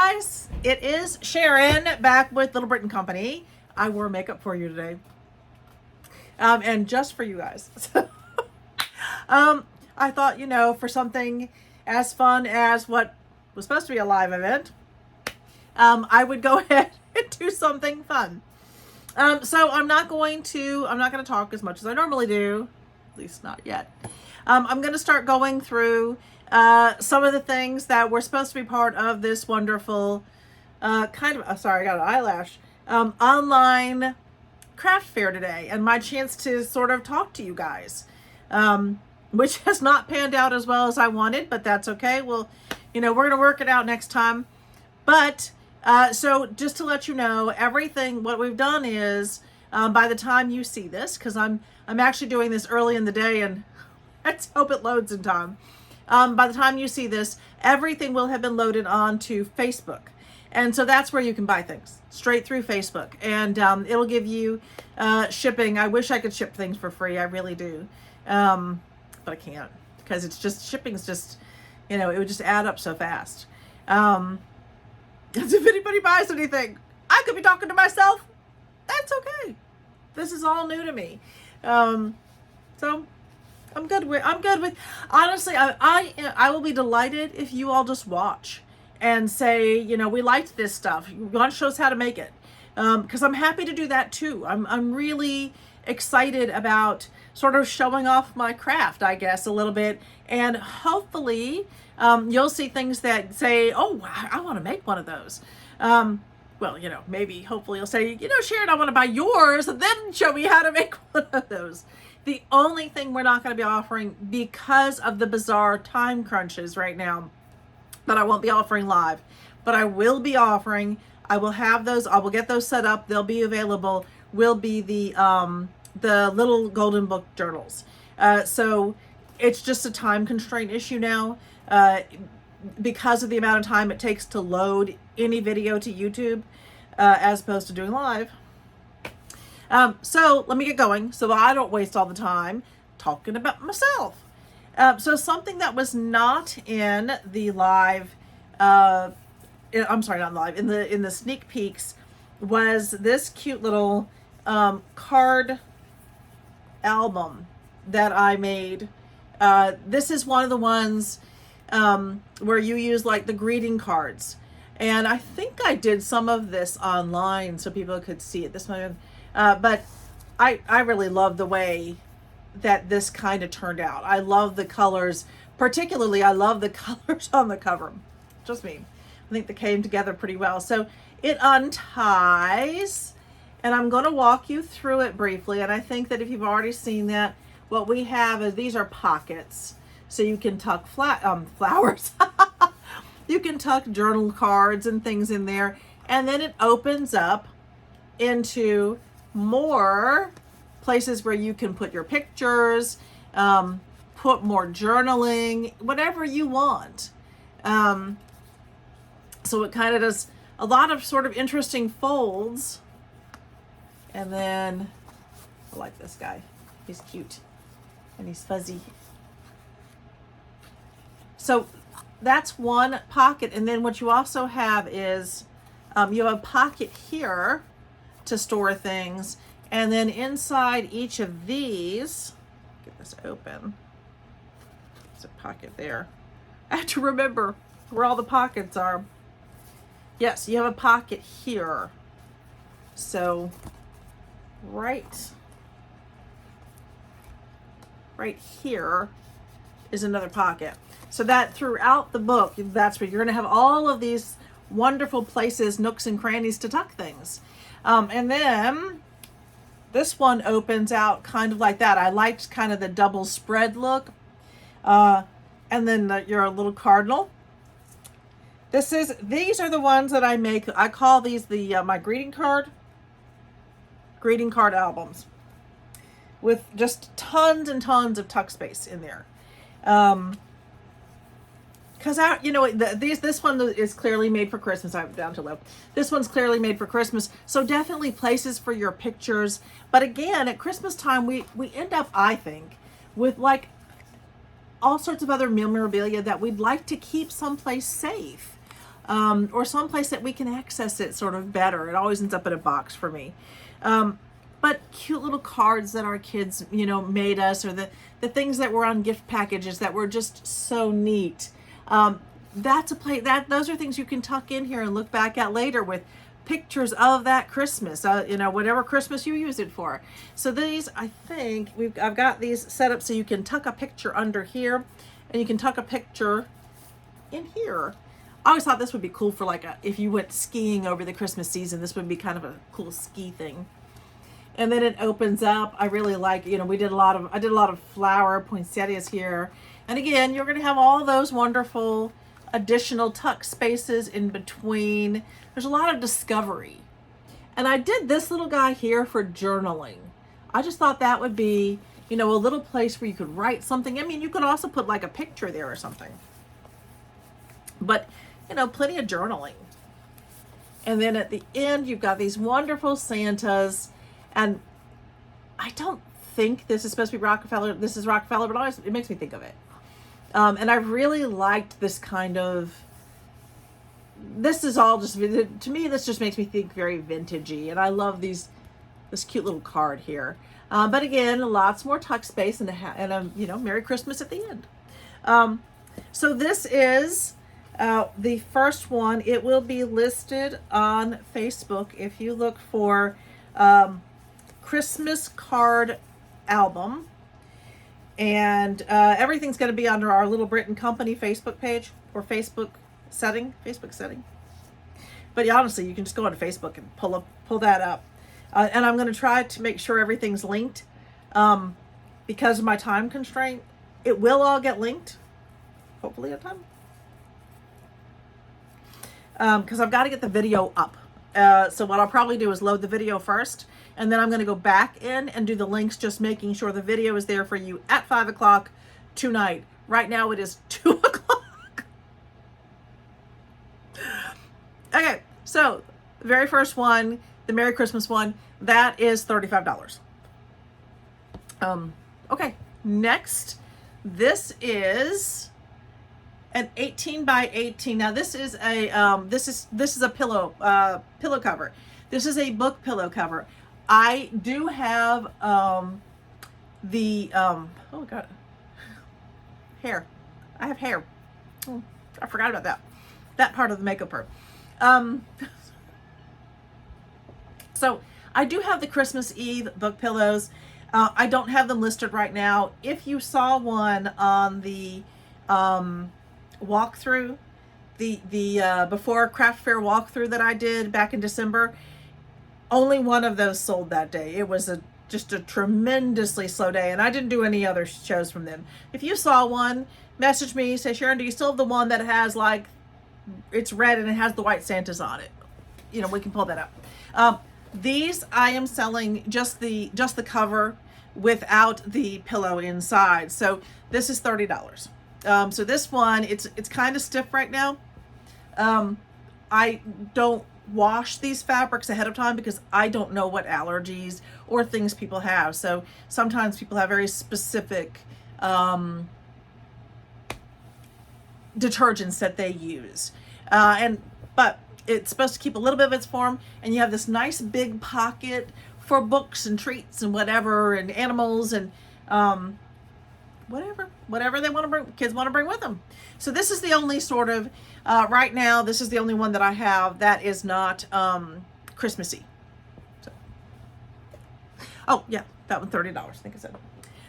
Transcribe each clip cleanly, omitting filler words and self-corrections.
guys, it is Sharon back with Little Britain Company. I wore makeup for you today, and just for you guys. I thought, for something as fun as what was supposed to be a live event, I would go ahead and do something fun. So I'm not going to talk as much as I normally do, at least not yet. I'm going to start going through some of the things that were supposed to be part of this wonderful sorry, I got an eyelash, online craft fair today, and my chance to sort of talk to you guys, which has not panned out as well as I wanted, but that's okay. Well, we're going to work it out next time. But so just to let you know, everything, what we've done is, by the time you see this, because I'm actually doing this early in the day, and let's hope it loads in time. By the time you see this, everything will have been loaded onto Facebook. And so that's where you can buy things, straight through Facebook. And it'll give you shipping. I wish I could ship things for free. I really do. But I can't, because it's just, shipping's just, it would just add up so fast. If anybody buys anything, I could be talking to myself. That's okay. This is all new to me. So I'm good with, honestly, I will be delighted if you all just watch and say, we liked this stuff. You want to show us how to make it. Because I'm happy to do that too. I'm really excited about sort of showing off my craft, I guess, a little bit. And hopefully, you'll see things that say, oh, I want to make one of those. Well, maybe, hopefully you'll say, Sharon, I want to buy yours, and then show me how to make one of those. The only thing we're not going to be offering, because of the bizarre time crunches right now, that I won't be offering live, but I will be offering, I will have those, I will get those set up, they'll be available, will be the little golden book journals. So it's just a time constraint issue now, because of the amount of time it takes to load any video to YouTube, as opposed to doing live. So let me get going so I don't waste all the time talking about myself. So something that was not in the live, I'm sorry, not live, in the sneak peeks, was this cute little card album that I made. This is one of the ones where you use like the greeting cards. And I think I did some of this online so people could see it this one. But I really love the way that this kind of turned out. I love the colors, particularly I love the colors on the cover. Just me. I think they came together pretty well. So it unties, and I'm going to walk you through it briefly. And I think that if you've already seen that, what we have is these are pockets. So you can tuck flowers. You can tuck journal cards and things in there. And then it opens up into more places where you can put your pictures, put more journaling, whatever you want. So it kind of does a lot of sort of interesting folds. And then I like this guy. He's cute and he's fuzzy. So that's one pocket. And then what you also have is you have a pocket here to store things. And then inside each of these, get this open. There's a pocket there. I have to remember where all the pockets are. Yes, you have a pocket here. So right here is another pocket. So that throughout the book, that's where you're going to have all of these wonderful places, nooks and crannies to tuck things. And then this one opens out kind of like that. I liked kind of the double spread look. And then your little cardinal. These are the ones that I make. I call these my greeting card albums, with just tons and tons of tuck space in there. Because this one is clearly made for Christmas. I'm down to low. This one's clearly made for Christmas. So definitely places for your pictures. But again, at Christmas time, we end up, I think, with like all sorts of other memorabilia that we'd like to keep someplace safe. or someplace that we can access it sort of better. It always ends up in a box for me. But cute little cards that our kids, made us, or the things that were on gift packages that were just so neat. That's a place those are things you can tuck in here and look back at later with pictures of that Christmas, whatever Christmas you use it for. So these, I think I've got these set up so you can tuck a picture under here, and you can tuck a picture in here. I always thought this would be cool for if you went skiing over the Christmas season, this would be kind of a cool ski thing. And then it opens up. I really like, I did a lot of flower poinsettias here. And again, you're going to have all those wonderful additional tuck spaces in between. There's a lot of discovery. And I did this little guy here for journaling. I just thought that would be, a little place where you could write something. I mean, you could also put a picture there or something. But, plenty of journaling. And then at the end, you've got these wonderful Santas. And I don't think this is supposed to be Rockefeller. This is Rockefeller, but always, it makes me think of it. And I really liked this kind of, this is all just, to me, this just makes me think very vintagey. And I love this cute little card here. But again, lots more tuck space and a Merry Christmas at the end. So this is the first one. It will be listed on Facebook if you look for Christmas card album, and everything's going to be under our Little Britain Company Facebook page or Facebook setting. But honestly, you can just go onto Facebook and pull that up. And I'm going to try to make sure everything's linked because of my time constraint. It will all get linked, hopefully on time, because I've got to get the video up. So what I'll probably do is load the video first, and then I'm going to go back in and do the links, just making sure the video is there for you at 5 o'clock tonight. Right now it is 2 o'clock. Okay, so the very first one, the Merry Christmas one, that is $35. Okay, next, this is an 18 by 18. Now this is a this is a pillow cover. This is a book pillow cover. I do have oh god, hair. I have hair. Oh, I forgot about that part of the makeup part. So I do have the Christmas Eve book pillows. I don't have them listed right now. If you saw one on the walkthrough, the before craft fair walkthrough that I did back in December, only one of those sold that day. It was just a tremendously slow day, and I didn't do any other shows from them. If you saw one, message me, say, Sharon, do you still have the one that has it's red and it has the white Santas on it? We can pull that up. These I am selling just the cover without the pillow inside. So this is $30. So this one, it's kind of stiff right now. I don't wash these fabrics ahead of time because I don't know what allergies or things people have. So sometimes people have very specific detergents that they use. But it's supposed to keep a little bit of its form, and you have this nice big pocket for books and treats and whatever, and animals and whatever they want to bring, kids want to bring with them. So this is the only sort of right now, this is the only one that I have that is not Christmassy. So, oh yeah, that one $30, I think I said.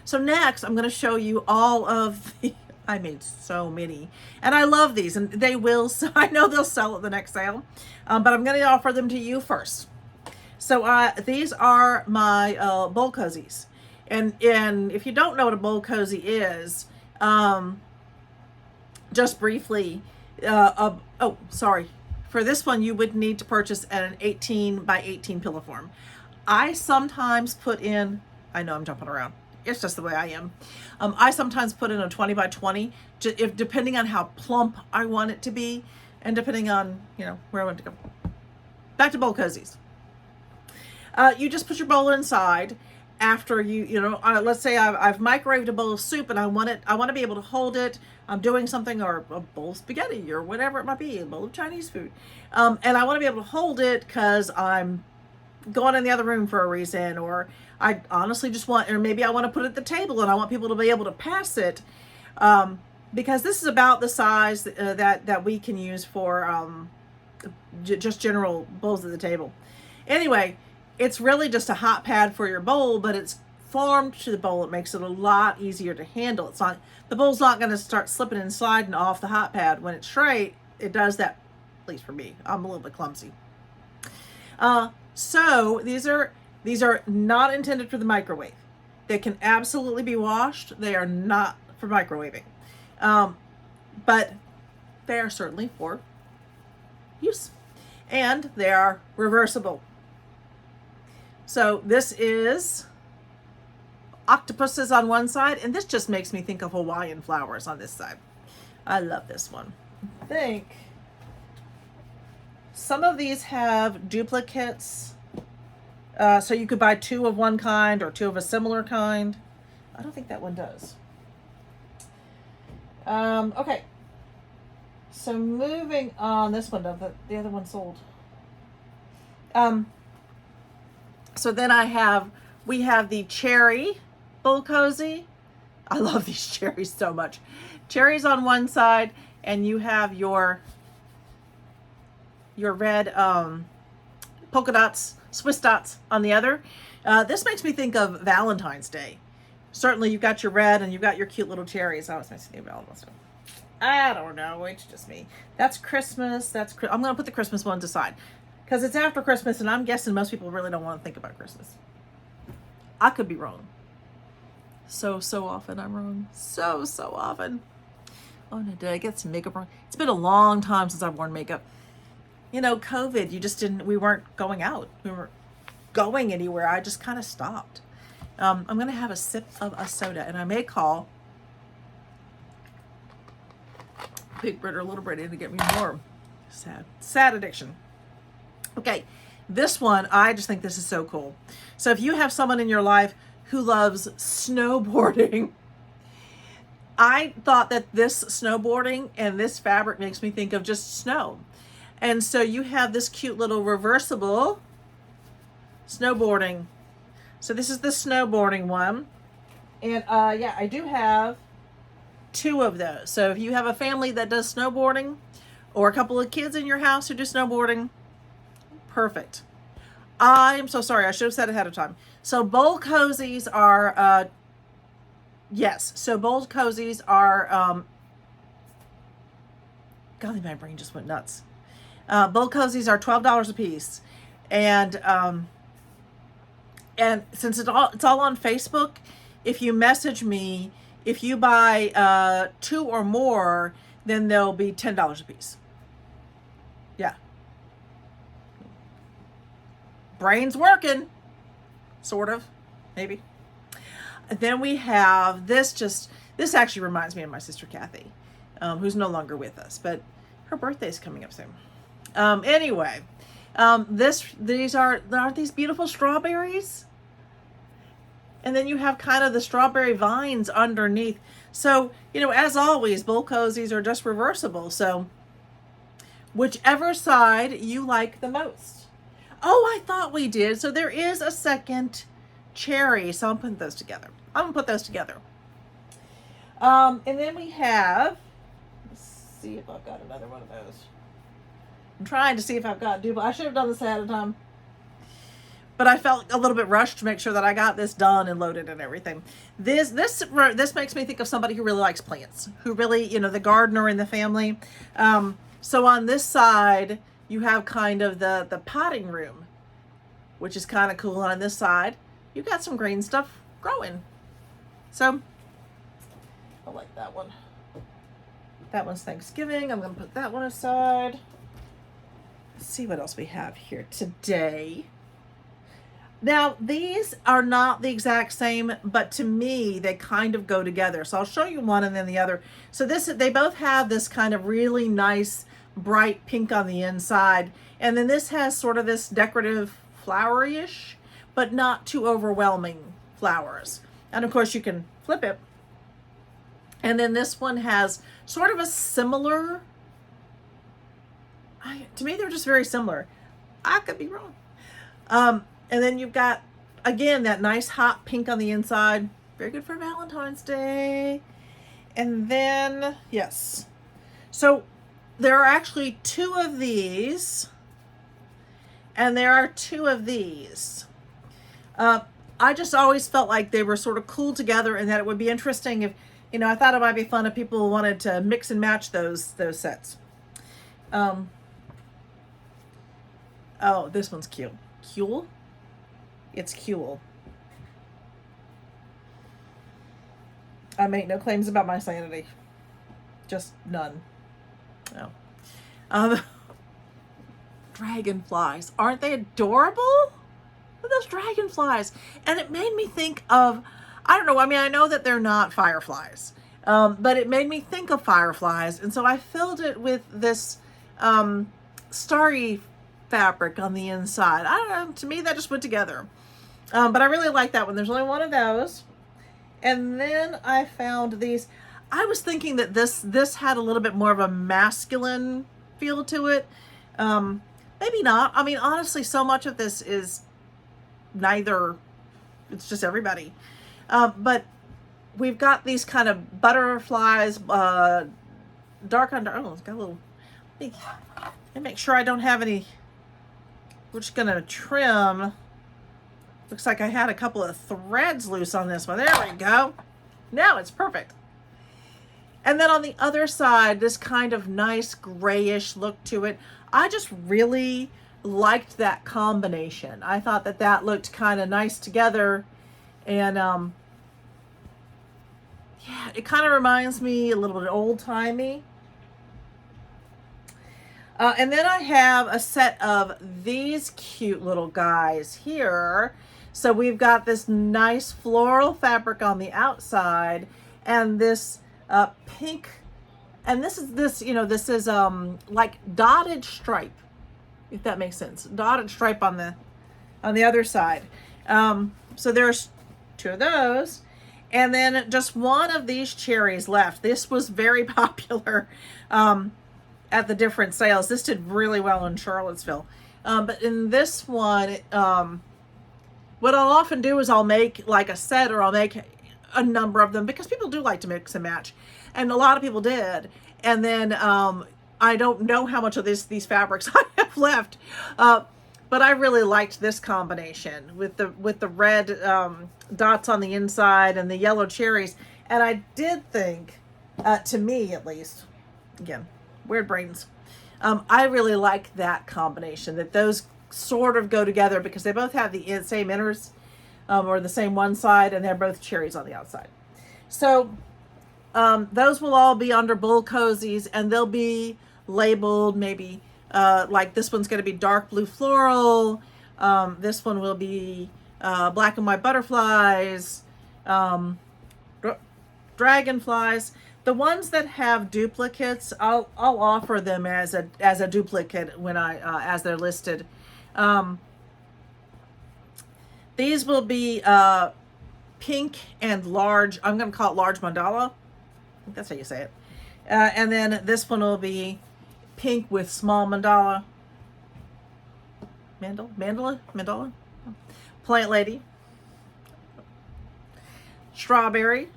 So next I'm going to show you all of the, I made so many, and I love these, and they will, I know they'll sell at the next sale, but I'm going to offer them to you first. So these are my bowl cozies, and if you don't know what a bowl cozy is, just briefly, oh sorry, for this one you would need to purchase an 18 by 18 pillow form. I sometimes put in, I know I'm jumping around, it's just the way I am. I sometimes put in a 20 by 20, depending on how plump I want it to be, and depending on, where I want to go. Back to bowl cozies. You just put your bowl inside, after let's say I've microwaved a bowl of soup and I want to be able to hold it. I'm doing something, or a bowl of spaghetti or whatever it might be, a bowl of Chinese food. And I want to be able to hold it because I'm going in the other room for a reason, or I honestly just want, or maybe I want to put it at the table and I want people to be able to pass it. Because this is about the size that we can use for just general bowls at the table. Anyway, it's really just a hot pad for your bowl, but it's formed to the bowl. It makes it a lot easier to handle. It's not, the bowl's not going to start slipping and sliding off the hot pad. When it's straight, it does that, at least for me. I'm a little bit clumsy. So these are not intended for the microwave. They can absolutely be washed. They are not for microwaving. But they are certainly for use. And they are reversible. So this is octopuses on one side, and this just makes me think of Hawaiian flowers on this side. I love this one. I think some of these have duplicates, so you could buy 2 of one kind or 2 of a similar kind. I don't think that one does. Okay. So moving on, this one does, the other one sold. So then we have the cherry bowl cozy. I love these cherries so much. Cherries on one side, and you have your red polka dots, Swiss dots on the other. This makes me think of Valentine's Day. Certainly you've got your red and you've got your cute little cherries. Oh, it's makes me think of Valentine's Day. I don't know, it's just me. That's Christmas. I'm going to put the Christmas ones aside because it's after Christmas, and I'm guessing most people really don't want to think about Christmas. I could be wrong. So often I'm wrong. So often. Oh no, did I get some makeup wrong? It's been a long time since I've worn makeup. COVID, we weren't going out. We weren't going anywhere. I just kind of stopped. I'm going to have a sip of a soda, and I may call Big Brit or Little Brit in to get me more. Sad addiction. Okay, this one, I just think this is so cool. So if you have someone in your life who loves snowboarding, I thought that this snowboarding and this fabric makes me think of just snow. And so you have this cute little reversible snowboarding. So this is the snowboarding one. And yeah, I do have 2 of those. So if you have a family that does snowboarding, or a couple of kids in your house who do snowboarding, perfect. I'm so sorry, I should have said ahead of time. So bowl cozies are yes, so bowl cozies are golly, my brain just went nuts. Bowl cozies are $12 a piece. And since it's all on Facebook, if you message me, if you buy 2 or more, then they'll be $10 a piece. Yeah. Brain's working. Sort of. Maybe. Then we have this actually reminds me of my sister Kathy, who's no longer with us, but her birthday's coming up soon. Anyway, aren't these beautiful strawberries? And then you have kind of the strawberry vines underneath. So, as always, bowl cozies are just reversible. So whichever side you like the most. Oh, I thought we did. So there is a second cherry. So I'm putting those together. I'm going to put those together. And then we have, let's see if I've got another one of those. I'm trying to see if I've got I should have done this ahead of time. But I felt a little bit rushed to make sure that I got this done and loaded and everything. This makes me think of somebody who really likes plants, who really, the gardener in the family. So on this side, you have kind of the potting room, which is kind of cool. And on this side, you got some green stuff growing. So I like that one. That one's Thanksgiving. I'm going to put that one aside. Let's see what else we have here today. Now, these are not the exact same, but to me, they kind of go together. So I'll show you one and then the other. So they both have this kind of really nice, bright pink on the inside. And then this has sort of this decorative flowery-ish, but not too overwhelming flowers. And of course you can flip it. And then this one has sort of a similar, to me they're just very similar. I could be wrong. And then you've got, again, that nice hot pink on the inside. Very good for Valentine's Day. And then, yes. So there are actually 2 of these. And there are 2 of these. I just always felt like they were sort of cool together, and that it would be interesting if, you know, I thought it might be fun if people wanted to mix and match those sets. Oh, this one's cute. Kuhl? It's Kuhl. I make no claims about my sanity. Just none. No. Dragonflies. Aren't they adorable? Look at those dragonflies. And it made me think of, I don't know, I mean, I know that they're not fireflies. But it made me think of fireflies. And so I filled it with this starry fabric on the inside. I don't know, to me that just went together. But I really like that one. There's only 1 of those. And then I found these. I was thinking that this had a little bit more of a masculine feel to it. Maybe not. I mean, honestly, so much of this is neither. It's just everybody. But we've got these kind of butterflies, dark under. Oh, it's got a little. Let me make sure I don't have any. We're just gonna trim. Looks like I had a couple of threads loose on this one. There we go. Now it's perfect. And then on the other side, this kind of nice grayish look to it. I just really liked that combination. I thought that that looked kind of nice together. And yeah, it kind of reminds me a little bit old-timey. And then I have a set of these cute little guys here. So we've got this nice floral fabric on the outside, and this pink, and this is like dotted stripe, if that makes sense. Dotted stripe on the other side. So there's 2 of those, and then just 1 of these cherries left. This was very popular at the different sales. This did really well in Charlottesville. But in this one, what I'll often do is I'll make like a set, or I'll make a number of them, because people do like to mix and match. And a lot of people did. And then I don't know how much of these fabrics I have left. But I really liked this combination with the red dots on the inside and the yellow cherries. And I did think, to me at least, again, weird brains, I really like that combination, that those sort of go together, because they both have the same inners, or the same one side, and they're both cherries on the outside. So those will all be under Bull Cozies, and they'll be labeled maybe like this one's going to be dark blue floral, this one will be black and white butterflies, dragonflies. The ones that have duplicates, I'll offer them as a duplicate when as they're listed. These will be pink and large. I'm going to call it large mandala. I think that's how you say it. And then this one will be pink with small mandala. Mandala? Plant lady. Strawberry.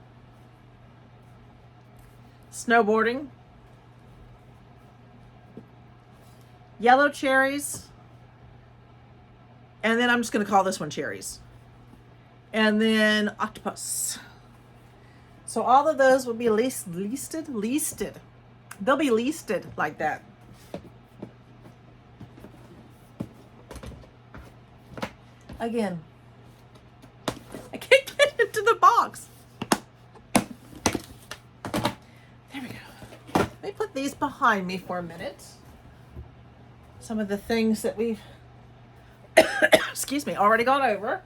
Snowboarding. Yellow cherries. And then I'm just going to call this one cherries. And then octopus. So all of those will be leasted. They'll be leasted like that. Again, I can't get into the box. There we go. Let me put these behind me for a minute. Some of the things that we've excuse me, already gone over.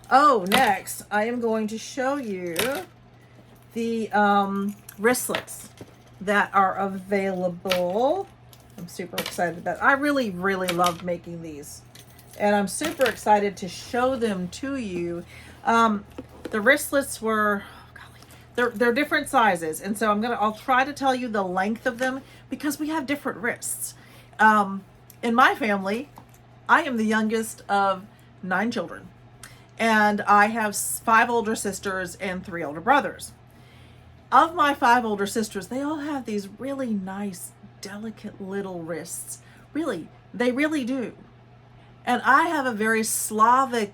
Oh, next I am going to show you the wristlets that are available. I'm super excited about it. I really, really love making these. and I'm super excited to show them to you. The wristlets were, oh golly, they're different sizes, and so I'll try to tell you the length of them because we have different wrists. In my family, I am the youngest of 9 children, and I have 5 older sisters and 3 older brothers. Of my 5 older sisters, they all have these really nice, delicate little wrists. Really, they really do. And I have a very Slavic,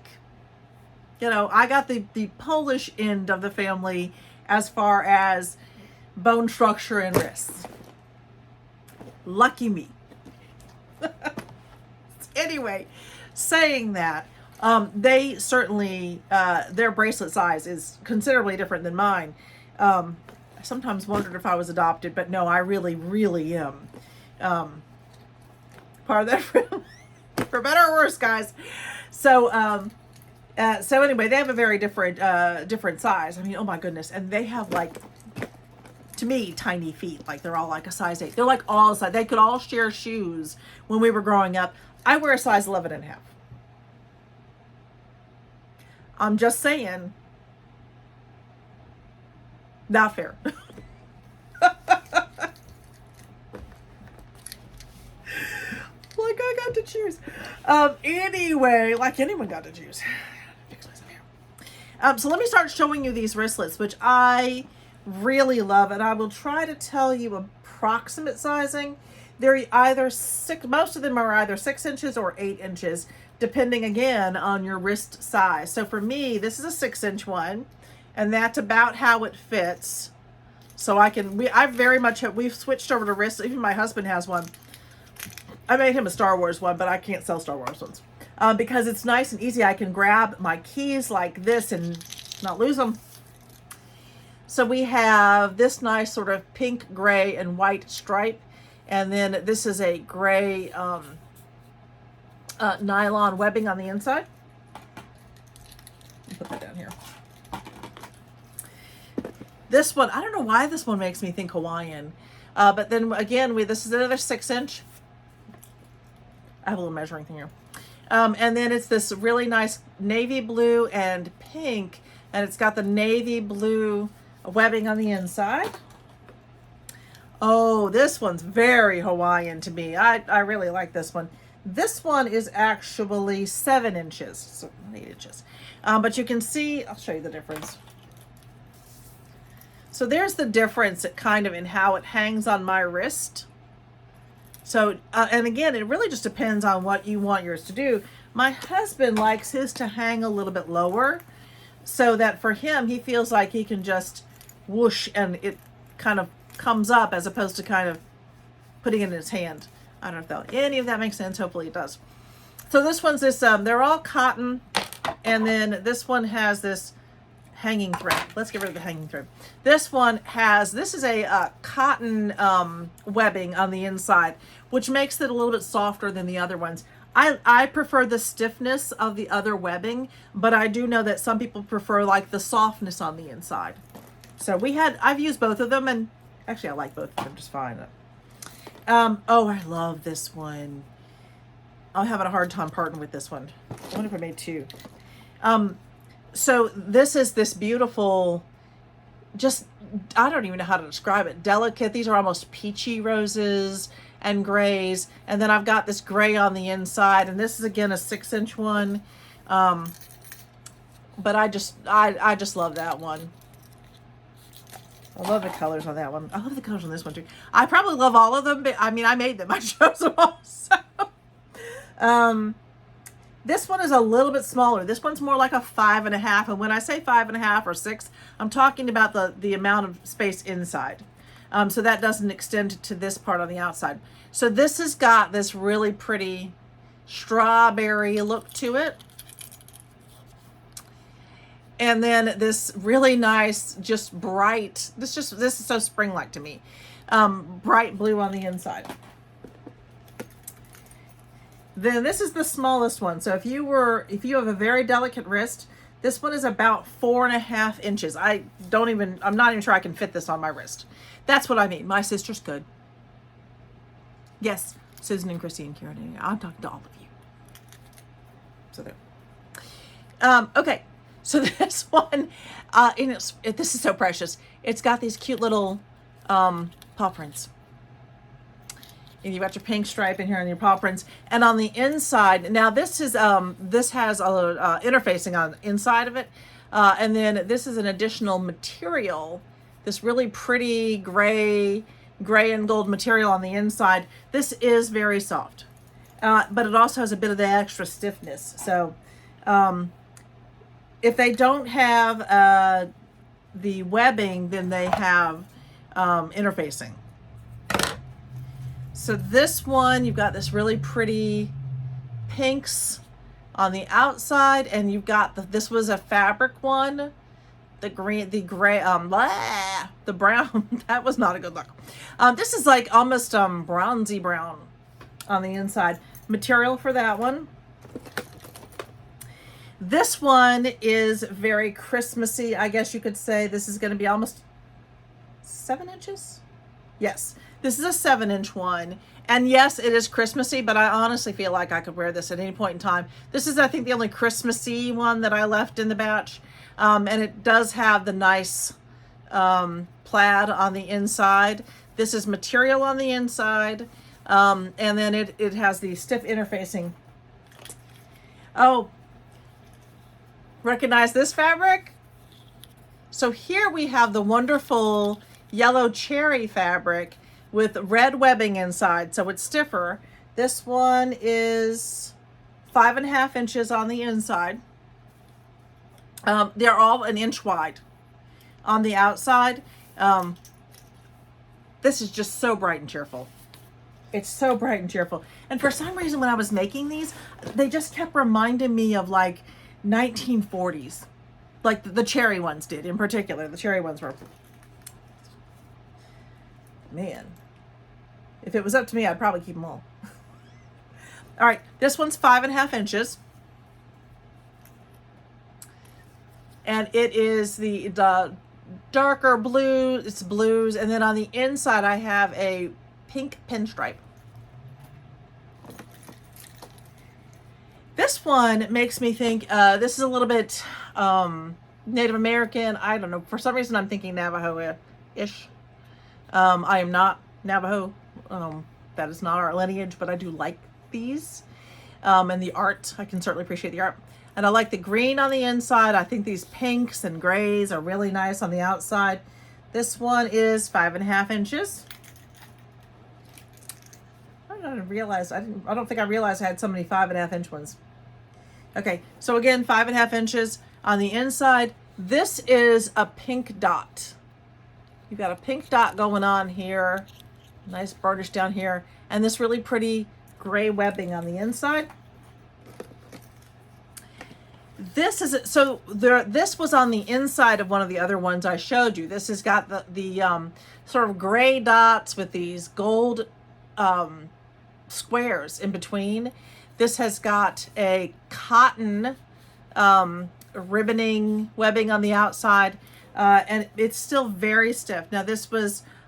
I got the Polish end of the family as far as bone structure and wrists. Lucky me. Anyway, saying that, they certainly, their bracelet size is considerably different than mine. I sometimes wondered if I was adopted, but no, I really, really am. Part of that for better or worse, guys. So anyway, they have a very different size. I mean, oh my goodness. And they have, like, to me, tiny feet. Like, they're all like a size 8. They're like all size. They could all share shoes when we were growing up. I wear a size 11.5. I'm just saying. Not fair. Like I got to choose. Anyway, like anyone got to choose. Fix myself here. So let me start showing you these wristlets, which I really love, and I will try to tell you approximate sizing. They're either most of them are either 6 inches or 8 inches, depending again on your wrist size. So for me, this is a 6-inch one, and that's about how it fits. So we've switched over to wrists. Even my husband has one. I made him a Star Wars one, but I can't sell Star Wars ones because it's nice and easy. I can grab my keys like this and not lose them. So we have this nice sort of pink, gray, and white stripe. And then this is a gray nylon webbing on the inside. Put that down here. This one, I don't know why this one makes me think Hawaiian. But then again, this is another 6-inch. I have a little measuring thing here. And then it's this really nice navy blue and pink, and it's got the navy blue webbing on the inside. Oh, this one's very Hawaiian to me. I really like this one. This one is actually 7 inches, so not 8 inches. But you can see, I'll show you the difference. So there's the difference in how it hangs on my wrist. So, and again, it really just depends on what you want yours to do. My husband likes his to hang a little bit lower so that for him, he feels like he can just whoosh and it kind of comes up as opposed to kind of putting it in his hand. I don't know if any of that makes sense. Hopefully it does. So this one's this, they're all cotton. And then this one has this hanging thread. Let's get rid of the hanging thread. This is a cotton webbing on the inside, which makes it a little bit softer than the other ones. I prefer the stiffness of the other webbing, but I do know that some people prefer like the softness on the inside. So I've used both of them, and actually I like both of them just fine. Oh, I love this one. I'm having a hard time parting with this one. I wonder if I made 2. So this is this beautiful, I don't even know how to describe it. Delicate. These are almost peachy roses and grays. And then I've got this gray on the inside. And this is again a 6-inch one. But I just love that one. I love the colors on that one. I love the colors on this one too. I probably love all of them, but I mean, I made them. I chose them all. So. This one is a little bit smaller. This one's more like a 5.5. And when I say 5.5 or 6, I'm talking about the amount of space inside. So that doesn't extend to this part on the outside. So this has got this really pretty strawberry look to it. And then this really nice, just bright, this is so spring-like to me. Bright blue on the inside. Then this is the smallest one. So if you have a very delicate wrist, this one is about 4.5 inches. I'm not even sure I can fit this on my wrist. That's what I mean. My sister's good. Yes, Susan and Christy and Karen. I'm talking to all of you. So there. Okay, so this one, this is so precious. It's got these cute little paw prints. And you've got your pink stripe in here on your paw prints. And on the inside, now this has a interfacing on the inside of it. And then this is an additional material, this really pretty gray and gold material on the inside. This is very soft, but it also has a bit of the extra stiffness. So if they don't have the webbing, then they have interfacing. So this one, you've got this really pretty pinks on the outside, and you've got this was a fabric one, the green, the gray, the brown. That was not a good look. This is like almost bronzy brown on the inside. Material for that one. This one is very Christmassy, I guess you could say. This is going to be almost 7 inches. Yes. This is a 7-inch one. And yes, it is Christmassy, but I honestly feel like I could wear this at any point in time. This is, I think, the only Christmassy one that I left in the batch. And it does have the nice plaid on the inside. This is material on the inside. And then it has the stiff interfacing. Oh, recognize this fabric? So here we have the wonderful yellow cherry fabric with red webbing inside, so it's stiffer. This one is 5.5 inches on the inside. They're all an inch wide on the outside. This is just so bright and cheerful. It's so bright and cheerful. And for some reason, when I was making these, they just kept reminding me of like 1940s. Like the cherry ones did in particular. The cherry ones were, man, if it was up to me, I'd probably keep them all. All right, this one's 5.5 inches. And it is the darker blue, it's blues. And then on the inside, I have a pink pinstripe. This one makes me think, this is a little bit Native American. I don't know. For some reason, I'm thinking Navajo-ish. I am not Navajo. That is not our lineage, but I do like these. And the art, I can certainly appreciate the art. And I like the green on the inside. I think these pinks and grays are really nice on the outside. This one is 5.5 inches. I don't think I realized I had so many 5.5 inch ones. Okay, so again, 5.5 inches on the inside. This is a pink dot. You've got a pink dot going on here. Nice burnish down here. And this really pretty gray webbing on the inside. This was on the inside of one of the other ones I showed you. This has got the sort of gray dots with these gold squares in between. This has got a cotton ribboning webbing on the outside, and it's still very stiff. Now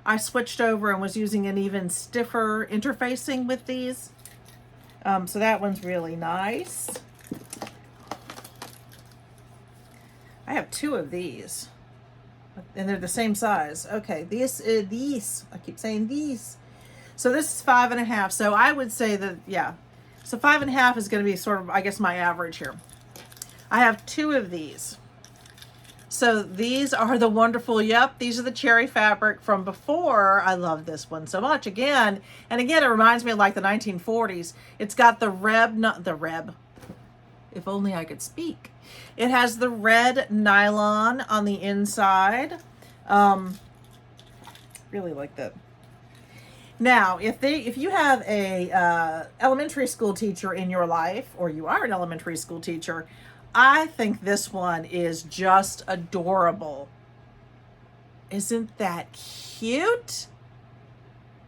I switched over and was using an even stiffer interfacing with these. So that one's really nice. I have 2 of these, and they're the same size. Okay, these, I keep saying these. So this is 5.5. So I would say that, yeah. So 5.5 is going to be sort of, I guess, my average here. I have 2 of these. So these are the wonderful, these are the cherry fabric from before. I love this one so much. Again, it reminds me of like the 1940s. It's got the reb. If only I could speak. It has the red nylon on the inside. Really like that. Now, if you have a elementary school teacher in your life, or you are an elementary school teacher, I think this one is just adorable. Isn't that cute?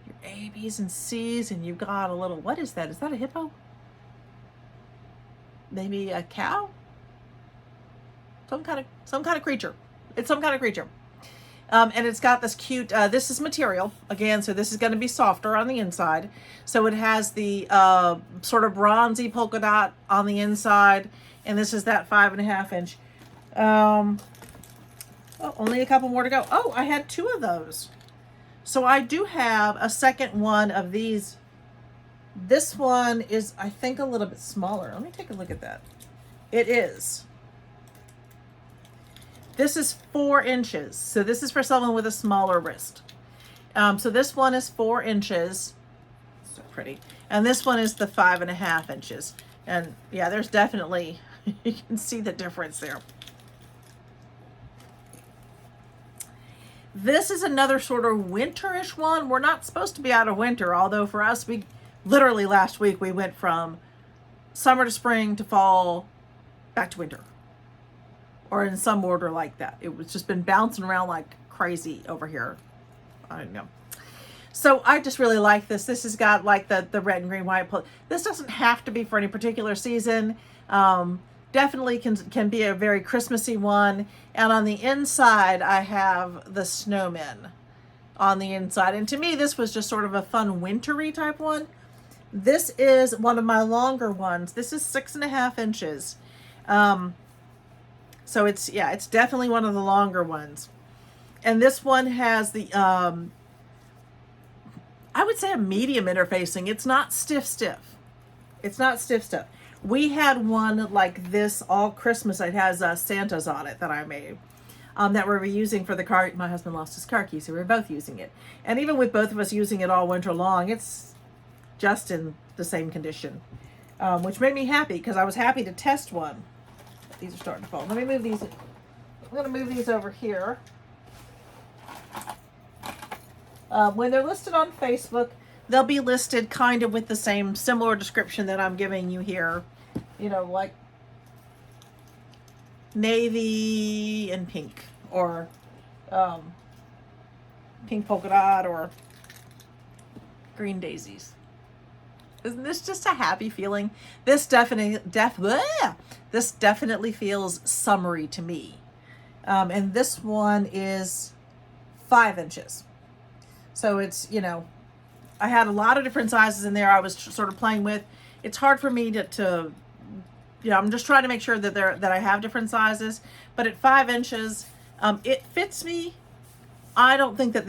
Your A, B's, and C's, and you've got a little, what is that? Is that a hippo? Maybe a cow? Some kind of creature. It's some kind of creature. And it's got this cute, this is material, again, so this is going to be softer on the inside. So it has the sort of bronzy polka dot on the inside, and this is that 5.5 inch. Oh, only a couple more to go. Oh, I had 2 of those. So I do have a second one of these. This one is, I think, a little bit smaller. Let me take a look at that. It is. This is 4 inches. So this is for someone with a smaller wrist. So this one is 4 inches. So pretty. And this one is the 5.5 inches. And yeah, there's definitely, you can see the difference there. This is another sort of winterish one. We're not supposed to be out of winter, although for us, we literally last week we went from summer to spring to fall back to winter. Or in some order like that. It was just been bouncing around like crazy over here. I don't know. So I just really like this. This has got like the red and green white. This doesn't have to be for any particular season. Definitely can be a very Christmassy one. And on the inside, I have the snowmen on the inside. And to me, this was just sort of a fun wintry type one. This is one of my longer ones. This is 6.5 inches. So it's definitely one of the longer ones. And this one has the, I would say a medium interfacing. It's not stiff. It's not stiff. We had one like this all Christmas. It has Santas on it that I made, that we were using for the car. My husband lost his car key, so we were both using it. And even with both of us using it all winter long, it's just in the same condition, which made me happy because I was happy to test one. These are starting to fall. Let me move these. I'm going to move these over here. When they're listed on Facebook, they'll be listed kind of with the same similar description that I'm giving you here. You know, like navy and pink, or pink polka dot, or green daisies. Isn't this just a happy feeling? This definitely feels summery to me. And this one is 5 inches. So it's, you know, I had a lot of different sizes in there I was sort of playing with. It's hard for me to you know, I'm just trying to make sure that I have different sizes. But at 5 inches, it fits me. I don't think that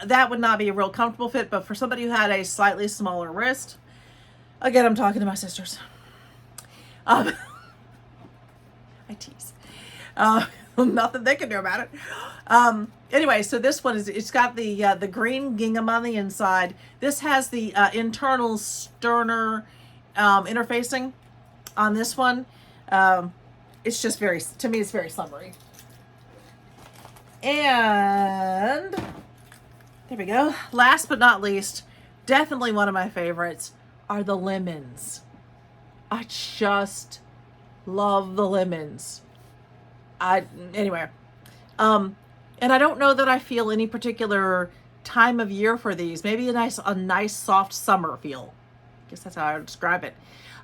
that would not be a real comfortable fit, but for somebody who had a slightly smaller wrist, again, I'm talking to my sisters. I tease. Nothing they can do about it. Anyway, so this one it's got the green gingham on the inside. This has the internal sterner interfacing on this one. It's just to me, it's very summery. And there we go. Last but not least, definitely one of my favorites are the lemons. I just love the lemons. Anyway, and I don't know that I feel any particular time of year for these. Maybe a nice soft summer feel. I guess that's how I would describe it.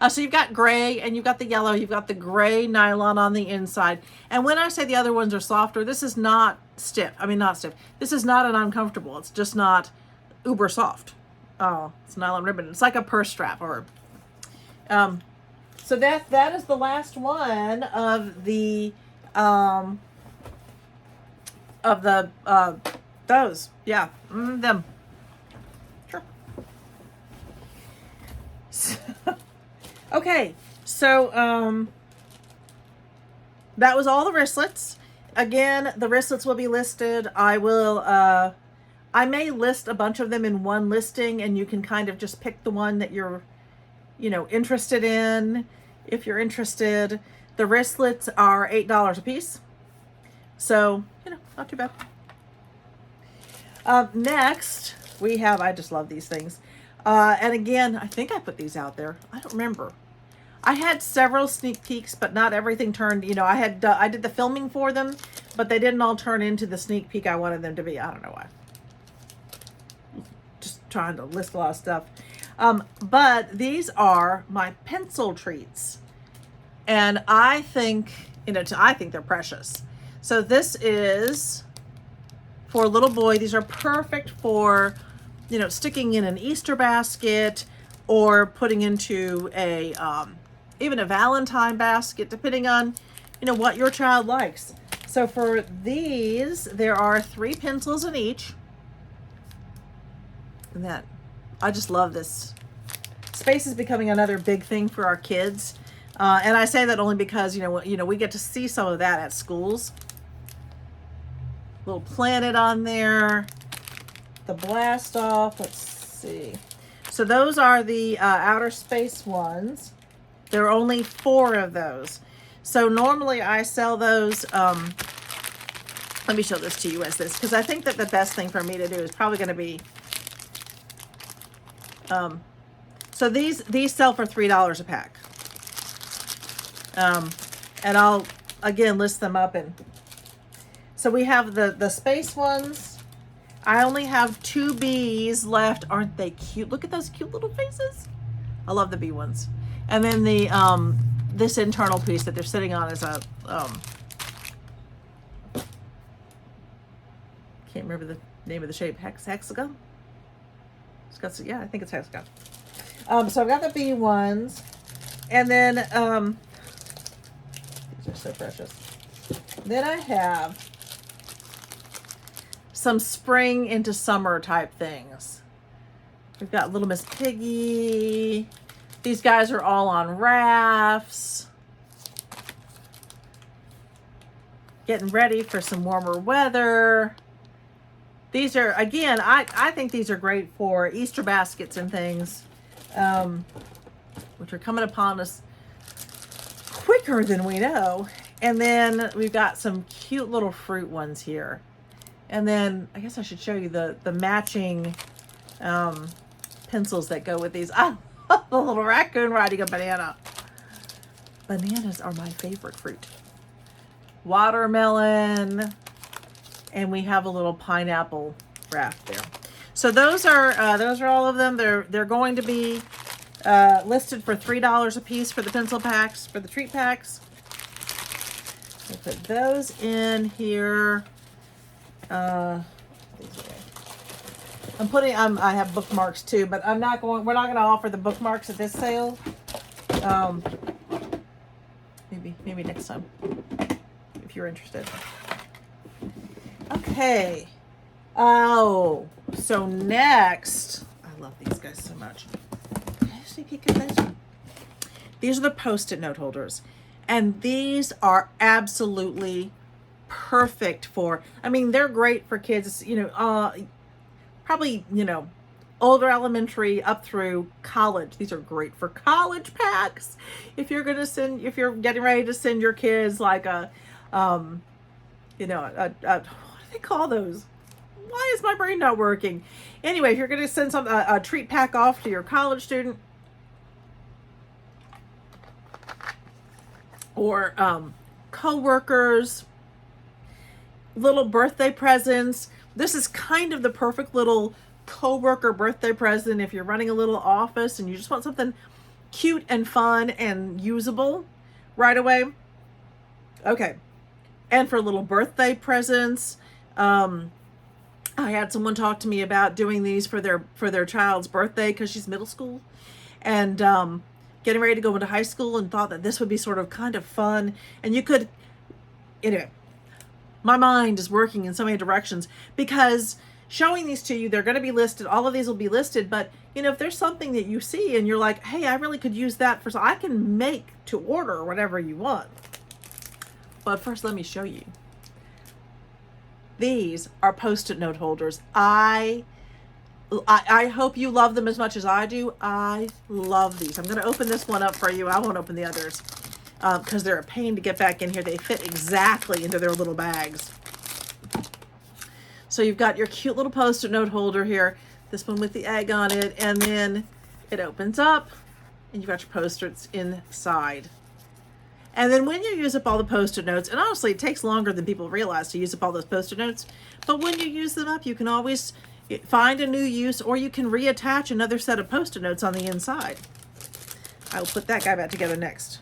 So you've got gray and you've got the yellow. You've got the gray nylon on the inside. And when I say the other ones are softer, this is not stiff. I mean, not stiff. This is not an uncomfortable. It's just not uber soft. Oh, it's nylon ribbon. It's like a purse strap, or so that is the last one of the those. Yeah, them. Sure. Okay, so that was all the wristlets. Again, the wristlets will be listed. I may list a bunch of them in one listing, and you can kind of just pick the one that you're, interested in. If you're interested, the wristlets are $8 a piece. So, not too bad. Next, we have, I just love these things. And again, I think I put these out there. I don't remember. I had several sneak peeks, but not everything turned, I did the filming for them, but they didn't all turn into the sneak peek I wanted them to be. I don't know why. Just trying to list a lot of stuff. But these are my pencil treats. And I think, I think they're precious. So this is for a little boy. These are perfect for, you know, sticking in an Easter basket or putting into a, even a Valentine basket, depending on, you know, what your child likes. So for these, there are 3 pencils in each. And that, I just love this. Space is becoming another big thing for our kids. And I say that only because, you know, we get to see some of that at schools. Little planet on there. The blast off. Let's see. So those are the outer space ones. There are only 4 of those. So normally I sell those. Let me show this to you as this, because I think that the best thing for me to do is probably going to be. So these sell for $3 a pack. And I'll again list them up. And so we have the space ones. I only have 2 bees left. Aren't they cute? Look at those cute little faces. I love the bee ones. And then the this internal piece that they're sitting on is a can't remember the name of the shape. Hexagon. It's got, yeah, I think it's hexagon. So I've got the bee ones, and then these are so precious. Then I have some spring into summer type things. We've got Little Miss Piggy. These guys are all on rafts. Getting ready for some warmer weather. These are, again, I think these are great for Easter baskets and things, which are coming upon us quicker than we know. And then we've got some cute little fruit ones here. And then I guess I should show you the matching pencils that go with these. I love the little raccoon riding a banana. Bananas are my favorite fruit. Watermelon. And we have a little pineapple raft there. So those are all of them. They're going to be listed for $3 a piece for the pencil packs, for the treat packs. We'll put those in here. I have bookmarks too, but we're not going to offer the bookmarks at this sale. Maybe next time, if you're interested. Okay. Oh, so next, I love these guys so much. These are the Post-it note holders, and these are absolutely perfect for, I mean, they're great for kids, you know, probably, you know, older elementary up through college. These are great for college packs. If you're getting ready to send your kids like a, you know, what do they call those? Why is my brain not working? Anyway, if you're going to send a treat pack off to your college student, or co-workers, little birthday presents. This is kind of the perfect little co-worker birthday present if you're running a little office and you just want something cute and fun and usable right away. Okay. And for little birthday presents, I had someone talk to me about doing these for their child's birthday because she's middle school and getting ready to go into high school, and thought that this would be sort of kind of fun. And you could, anyway, my mind is working in so many directions because showing these to you, they're going to be listed. All of these will be listed, but you know, if there's something that you see and you're like, hey, I really could use that for, I can make to order whatever you want. But first, let me show you. These are Post-it note holders. I hope you love them as much as I do. I love these. I'm going to open this one up for you. I won't open the others because they're a pain to get back in here. They fit exactly into their little bags. So you've got your cute little Post-it note holder here. This one with the egg on it. And then it opens up and you've got your Post-its inside. And then when you use up all the Post-it notes, and honestly, it takes longer than people realize to use up all those Post-it notes, but when you use them up, you can always find a new use, or you can reattach another set of Post-it notes on the inside. I will put that guy back together next.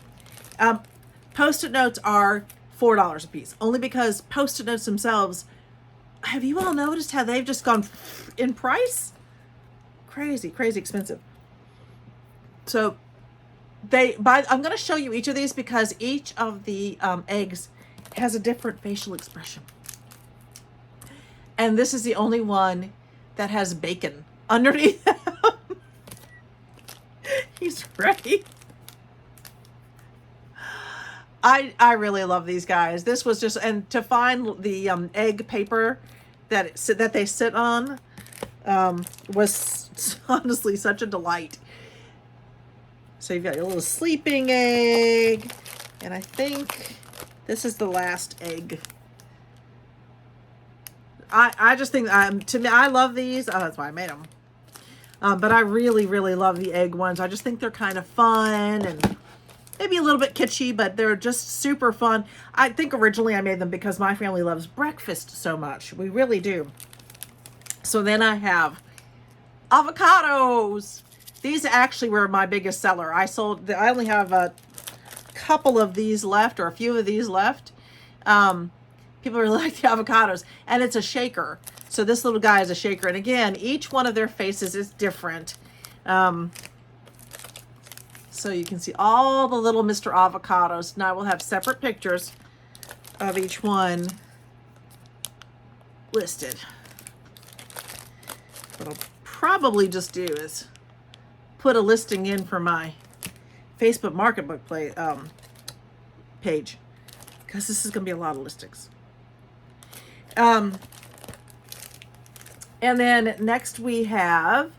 Post-it notes are $4 a piece, only because Post-it notes themselves, have you all noticed how they've just gone in price? Crazy, crazy expensive. So I'm going to show you each of these because each of the eggs has a different facial expression. And this is the only one that has bacon underneath him. He's ready. I really love these guys. This was just, and to find the egg paper that they sit on was honestly such a delight. So you've got your little sleeping egg, and I think this is the last egg. I just think, to me, I love these. Oh, that's why I made them. But I really, really love the egg ones. I just think they're kind of fun and maybe a little bit kitschy, but they're just super fun. I think originally I made them because my family loves breakfast so much. We really do. So then I have avocados. These actually were my biggest seller. I only have a couple of these left, or a few of these left. People really like the avocados, and it's a shaker. So this little guy is a shaker. And again, each one of their faces is different. So you can see all the little Mr. Avocados. Now we'll have separate pictures of each one listed. What I'll probably just do is put a listing in for my Facebook Marketplace page, because this is going to be a lot of listings. And then next we have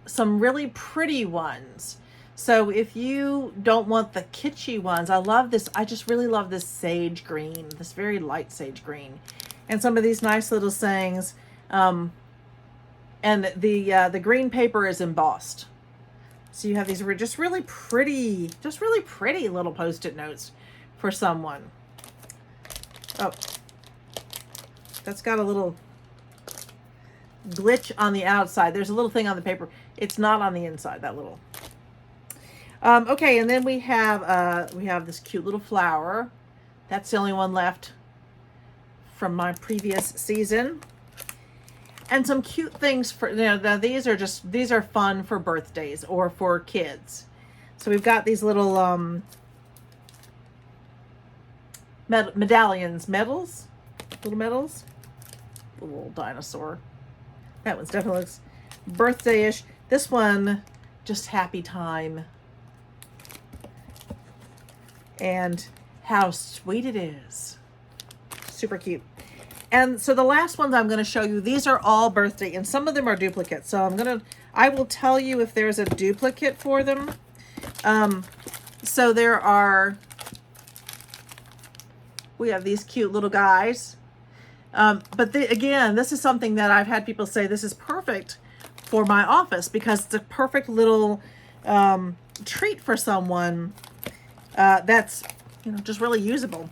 some really pretty ones. So if you don't want the kitschy ones, I love this. I just really love this sage green, this very light sage green, and some of these nice little sayings. And the green paper is embossed. So you have these just really pretty little Post-it notes for someone. Oh, that's got a little glitch on the outside. There's a little thing on the paper. It's not on the inside, that little. Okay, and then we have this cute little flower. That's the only one left from my previous season. And some cute things for, these are fun for birthdays or for kids. So we've got these little medallions, little medals. The little dinosaur. That one's definitely looks birthday-ish. This one, just happy time. And how sweet it is. Super cute. And so the last ones I'm going to show you, these are all birthday, and some of them are duplicates. So I will tell you if there's a duplicate for them. So we have these cute little guys. But again, this is something that I've had people say, this is perfect for my office because it's a perfect little treat for someone that's just really usable,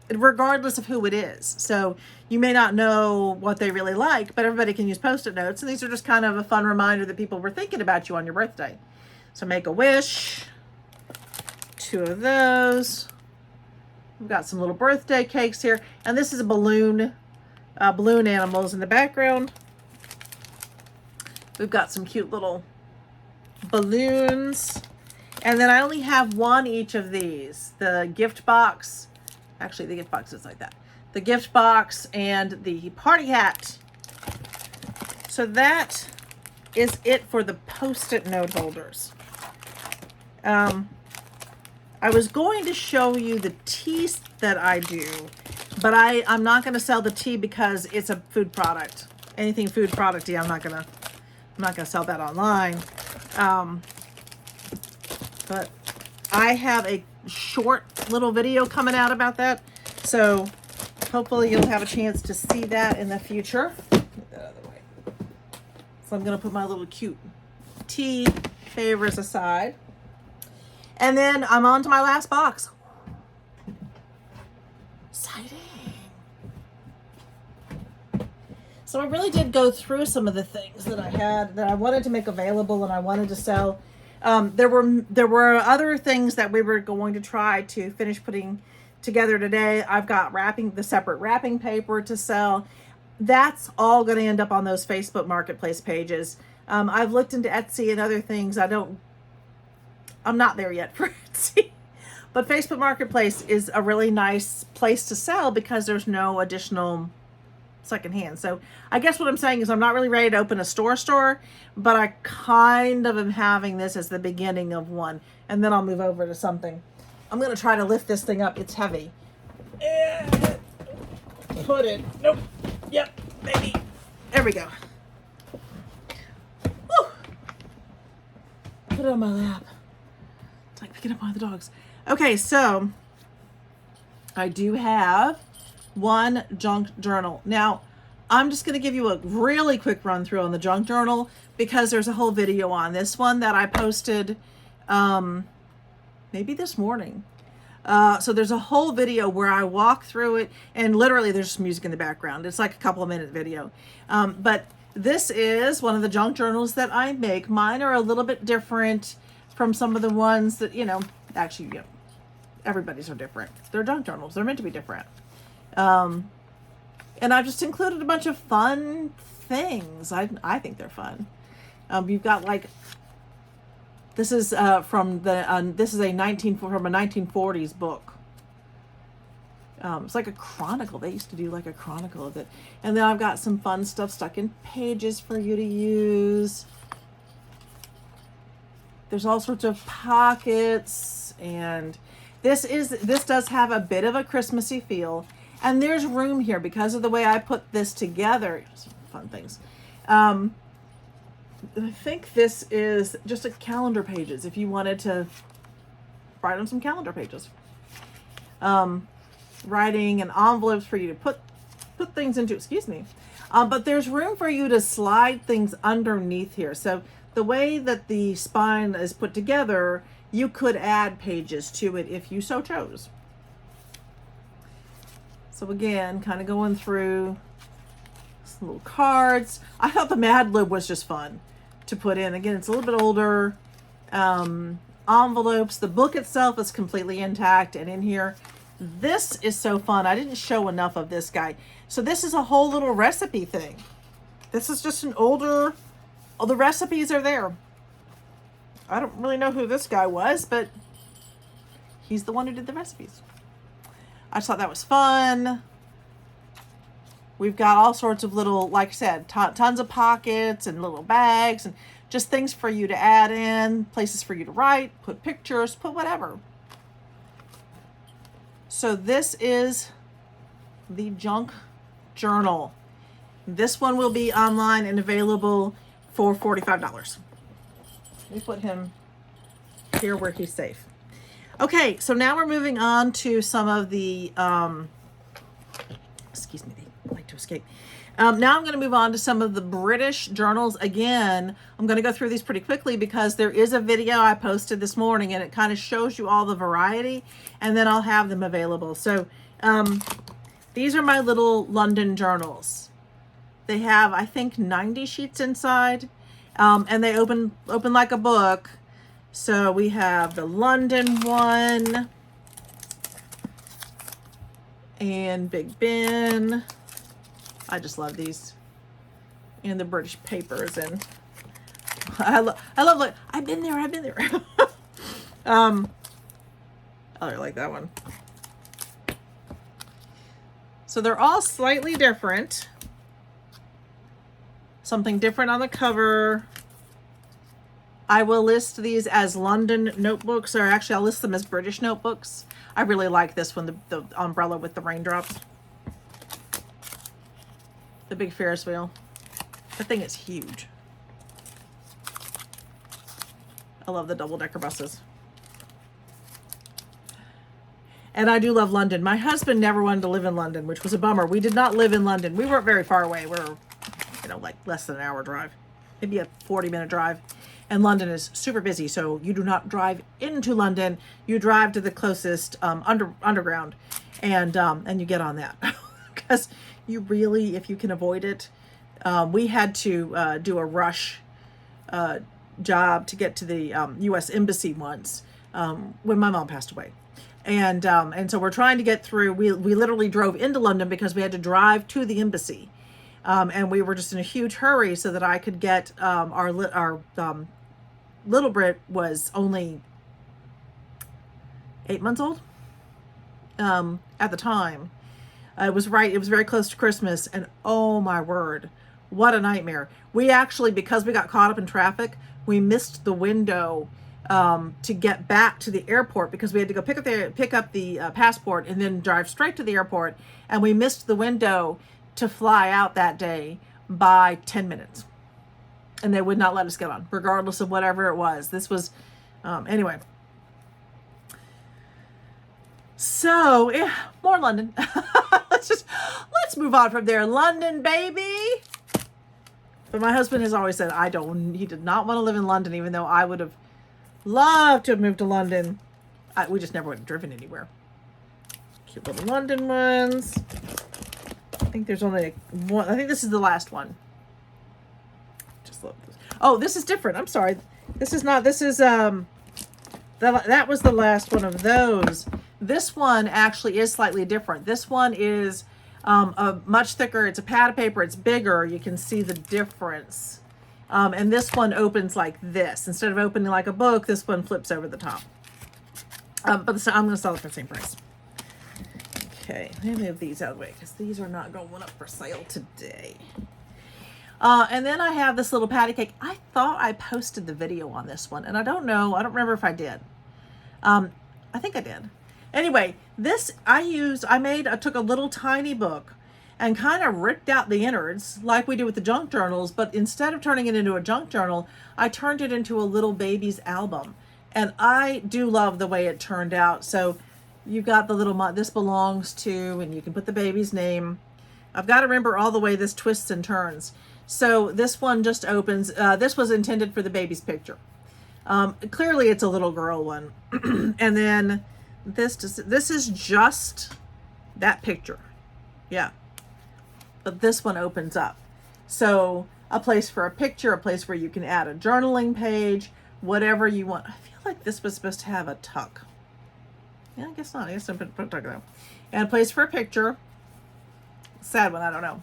regardless of who it is. So you may not know what they really like, but everybody can use Post-it notes, and these are just kind of a fun reminder that people were thinking about you on your birthday. So make a wish, 2 of those. We've got some little birthday cakes here, and this is a balloon animals in the background. We've got some cute little balloons, and then I only have one each of these. The gift box, actually the gift box is like that. The gift box and the party hat. So that is it for the Post-it note holders. I was going to show you the tea that I do, but I'm not going to sell the tea because it's a food product. Anything food producty, I'm not gonna sell that online. But I have a short little video coming out about that, so hopefully you'll have a chance to see that in the future. Get that out of the way. So I'm going to put my little cute tea favors aside. And then I'm on to my last box. Exciting. So I really did go through some of the things that I had that I wanted to make available and I wanted to sell. There were other things that we were going to try to finish putting together today. I've got the separate wrapping paper to sell. That's all going to end up on those Facebook Marketplace pages. I've looked into Etsy and other things. I'm not there yet for Etsy. But Facebook Marketplace is a really nice place to sell because there's no additional secondhand. So I guess what I'm saying is I'm not really ready to open a store, but I kind of am having this as the beginning of one. And then I'll move over to something. I'm going to try to lift this thing up. It's heavy. Put it. Nope. Yep. Maybe. There we go. Woo. Put it on my lap. It's like picking up one of the dogs. Okay, so I do have one junk journal. Now, I'm just going to give you a really quick run through on the junk journal because there's a whole video on this one that I posted maybe this morning. So there's a whole video where I walk through it, and literally there's just music in the background. It's like a couple of minute video. But this is one of the junk journals that I make. Mine are a little bit different from some of the ones that, actually, everybody's are different. They're junk journals. They're meant to be different. And I've just included a bunch of fun things. I think they're fun. You've got this is from this is a 1940s book. It's like a chronicle. They used to do like a chronicle of it. And then I've got some fun stuff stuck in pages for you to use. There's all sorts of pockets, and this does have a bit of a Christmassy feel. And there's room here because of the way I put this together. Some fun things. I think this is just a calendar pages if you wanted to write on some calendar pages. Writing and envelopes for you to put things into, excuse me. But there's room for you to slide things underneath here. So the way that the spine is put together, you could add pages to it if you so chose. So again, kind of going through some little cards. I thought the Mad Lib was just fun to put in. Again, it's a little bit older. Envelopes. The book itself is completely intact, and in here, this is so fun. I didn't show enough of this guy. So this is a whole little recipe thing. This is just an older, all the recipes are there. I don't really know who this guy was, but he's the one who did the recipes. I just thought that was fun. We've got all sorts of little, like I said, tons of pockets and little bags and just things for you to add in, places for you to write, put pictures, put whatever. So this is the junk journal. This one will be online and available for $45. Let me put him here where he's safe. Okay, so now we're moving on to some of the, excuse me, they like to escape. Now I'm going to move on to some of the British journals. Again, I'm going to go through these pretty quickly because there is a video I posted this morning and it kind of shows you all the variety, and then I'll have them available. So these are my little London journals. They have, I think, 90 sheets inside, and they open like a book. So we have the London one and Big Ben. I just love these, and the British papers, and I love like I've been there. I like that one. So they're all slightly different. Something different on the cover. I will list these as London notebooks, or actually I'll list them as British notebooks. I really like this one, the umbrella with the raindrops. The big Ferris wheel. That thing is huge. I love the double-decker buses. And I do love London. My husband never wanted to live in London, which was a bummer. We did not live in London. We weren't very far away. We're, like less than an hour drive. Maybe a 40-minute drive. And London is super busy, so you do not drive into London. You drive to the closest underground, and you get on that. Because you really, if you can avoid it, we had to do a rush job to get to the U.S. Embassy once when my mom passed away. And so we're trying to get through. We literally drove into London because we had to drive to the embassy, and we were just in a huge hurry so that I could get our little Brit was only 8 months old at the time. It was very close to Christmas, and oh my word, what a nightmare. We actually, because we got caught up in traffic, we missed the window to get back to the airport because we had to go pick up the passport and then drive straight to the airport, and we missed the window to fly out that day by 10 minutes. And they would not let us get on, regardless of whatever it was. This was, anyway. So, more London. Let's move on from there. London, baby. But my husband has always said he did not want to live in London, even though I would have loved to have moved to London. We just never would have driven anywhere. Cute little London ones. I think there's only one. I think this is the last one. Just love this. Oh, this is different. I'm sorry. This is not. This is that was the last one of those. This one actually is slightly different. This one is a much thicker. It's a pad of paper. It's bigger. You can see the difference. And this one opens like this. Instead of opening like a book, this one flips over the top. But I'm going to sell it for the same price. Okay, let me move these out of the way because these are not going up for sale today. And then I have this little patty cake. I thought I posted the video on this one, and I don't know. I don't remember if I did. I think I did. Anyway, this I took a little tiny book and kind of ripped out the innards like we do with the junk journals, but instead of turning it into a junk journal, I turned it into a little baby's album. And I do love the way it turned out. So you've got the little, this belongs to, and you can put the baby's name. I've got to remember all the way this twists and turns. So this one just opens. This was intended for the baby's picture. Clearly it's a little girl one. And then this is just that picture. Yeah. But this one opens up. So a place for a picture, a place where you can add a journaling page, whatever you want. I feel like this was supposed to have a tuck. Yeah, I guess not. I guess I'm put a tuck there. And a place for a picture. Sad one, I don't know.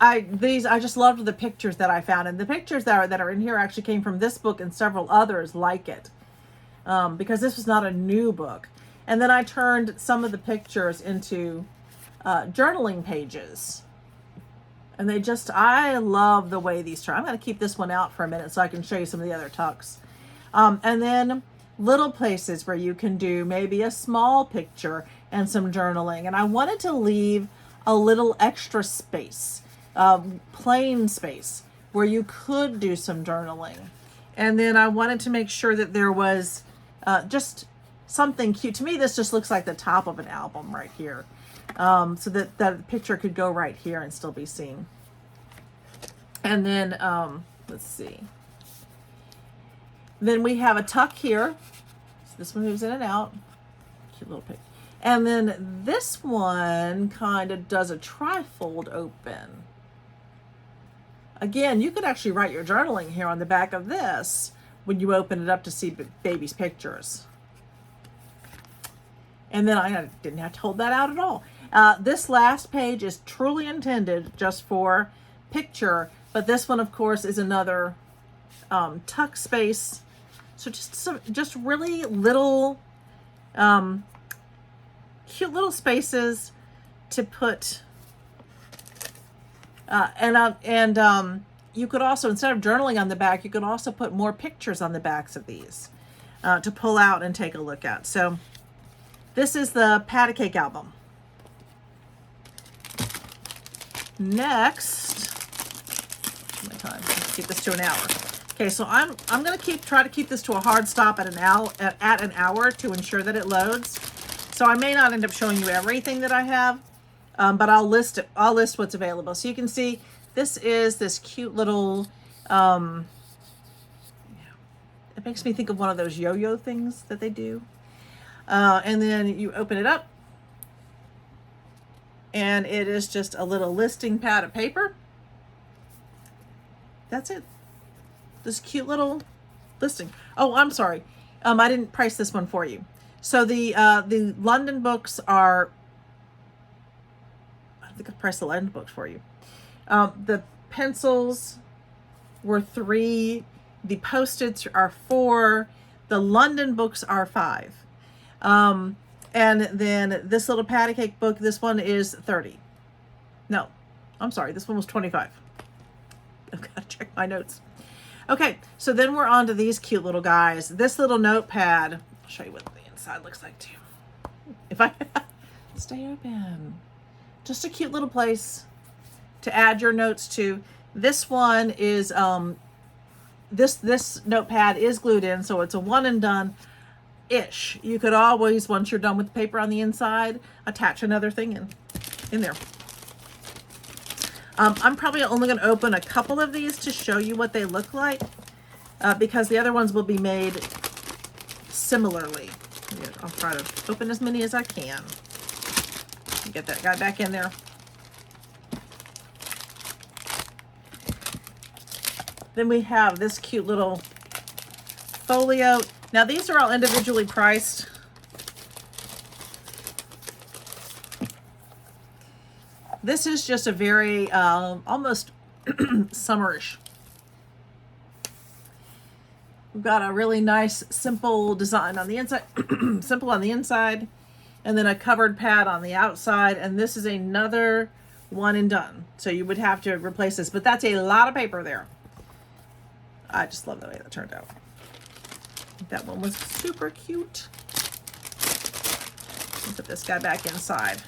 I just loved the pictures that I found, and the pictures that are in here actually came from this book and several others like it, because this was not a new book. And then I turned some of the pictures into journaling pages, and I love the way these turn. I'm going to keep this one out for a minute so I can show you some of the other tucks. And then little places where you can do maybe a small picture and some journaling. And I wanted to leave a little extra space, plain space, where you could do some journaling. And then I wanted to make sure that there was just something cute. To me, this just looks like the top of an album right here. So that picture could go right here and still be seen. And then, let's see. Then we have a tuck here. So this one moves in and out. Cute little picture. And then this one kind of does a trifold open. Again, you could actually write your journaling here on the back of this when you open it up to see baby's pictures. And then I didn't have to hold that out at all. This last page is truly intended just for picture, but this one, of course, is another tuck space. So just really little, cute little spaces to put. You could also, instead of journaling on the back, you could also put more pictures on the backs of these to pull out and take a look at. So this is the patty cake album. Next, my time. Let's keep this to an hour. Okay, so I'm going to try to keep this to a hard stop at an hour to ensure that it loads. So I may not end up showing you everything that I have, but I'll list what's available. So you can see this is this cute little. It makes me think of one of those yo-yo things that they do. And then you open it up, and it is just a little listing pad of paper. That's it. This cute little listing. Oh, I'm sorry. I didn't price this one for you. So the London books are, I think I priced the London books for you. The pencils were $3. The Post-its are $4. The London books are $5. And then this little patty cake book, this one is $30. No, I'm sorry, this one was $25. I've got to check my notes. Okay, so then we're on to these cute little guys. This little notepad, I'll show you what the inside looks like too. If I stay open. Just a cute little place to add your notes to. This one is, this notepad is glued in, so it's a one and done-ish. You could always, once you're done with the paper on the inside, attach another thing in there. I'm probably only going to open a couple of these to show you what they look like, because the other ones will be made similarly. I'll try to open as many as I can. Get that guy back in there. Then we have this cute little folio. Now these are all individually priced. This is just a very almost summerish. We've got a really nice simple design on the inside, simple on the inside, and then a covered pad on the outside. And this is another one and done. So you would have to replace this, but that's a lot of paper there. I just love the way that turned out. That one was super cute. I'll put this guy back inside.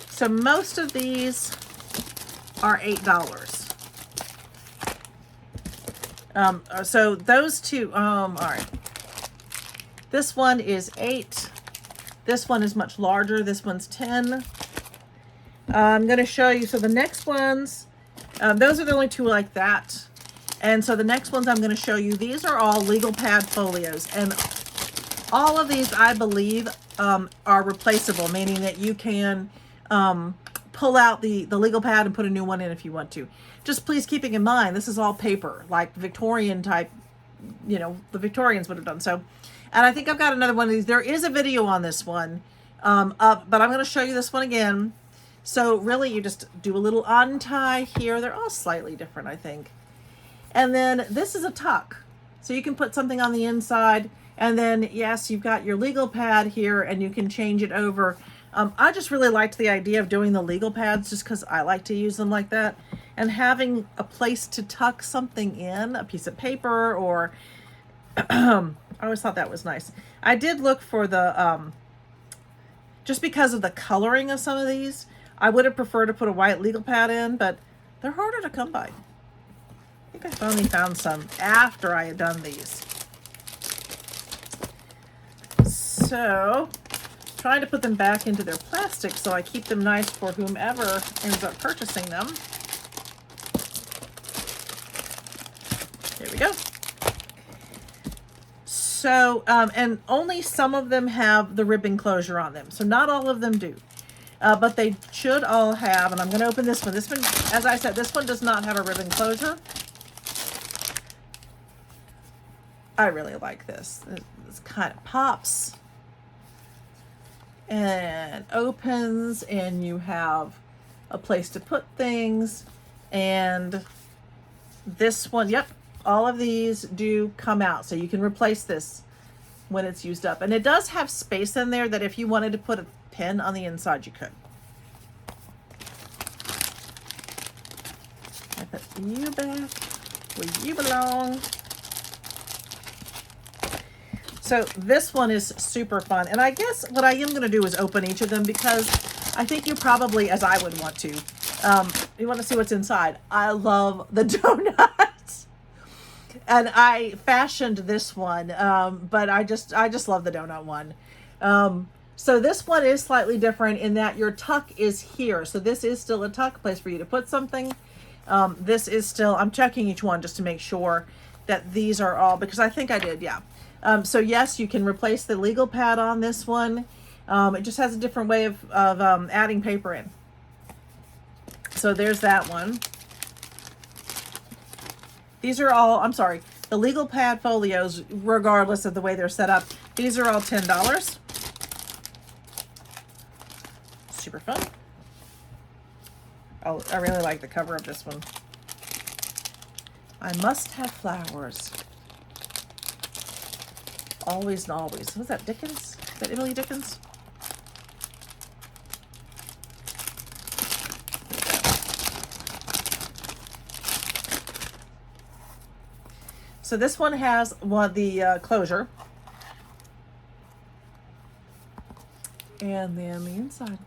So most of these are $8. So those two, all right. This one is $8. This one is much larger. This one's $10. I'm going to show you. So the next ones, those are the only two like that. And so the next ones I'm going to show you, these are all legal pad folios. And all of these, I believe, are replaceable, meaning that you can pull out the legal pad and put a new one in if you want to. Just please keeping in mind, this is all paper, like Victorian type, you know, the Victorians would have done. So, and I think I've got another one of these. There is a video on this one up, but I'm going to show you this one again. So really you just do a little untie here. They're all slightly different, I think. And then this is a tuck. So you can put something on the inside, and then yes, you've got your legal pad here and you can change it over. I just really liked the idea of doing the legal pads just because I like to use them like that, and having a place to tuck something in, a piece of paper, or I always thought that was nice. I did look for the, just because of the coloring of some of these, I would have preferred to put a white legal pad in, but they're harder to come by. I think I finally found some after I had done these. So, trying to put them back into their plastic so I keep them nice for whomever ends up purchasing them. Here we go. So, and only some of them have the ribbon closure on them. So not all of them do. But they should all have, and I'm going to open this one. This one, as I said, this one does not have a ribbon closure. I really like this. This kind of pops and opens, and you have a place to put things. And this one, yep, all of these do come out, so you can replace this when it's used up. And it does have space in there that if you wanted to put a pin on the inside, you could. I put you back where you belong. So this one is super fun. And I guess what I am going to do is open each of them, because I think you probably, as I would want to, you want to see what's inside. I love the donuts. And I fashioned this one, but I just love the donut one. So this one is slightly different in that your tuck is here. So this is still a tuck place for you to put something. This is still, I'm checking each one just to make sure that these are all, because I think I did, yeah. So yes, you can replace the legal pad on this one. It just has a different way of adding paper in. So there's that one. These are all, I'm sorry, The legal pad folios, regardless of the way they're set up, these are all $10. Super fun. Oh, I really like the cover of this one. I must have flowers. Always and always. Was that Dickens? Is that Emily Dickens? So this one has the closure. And then the inside.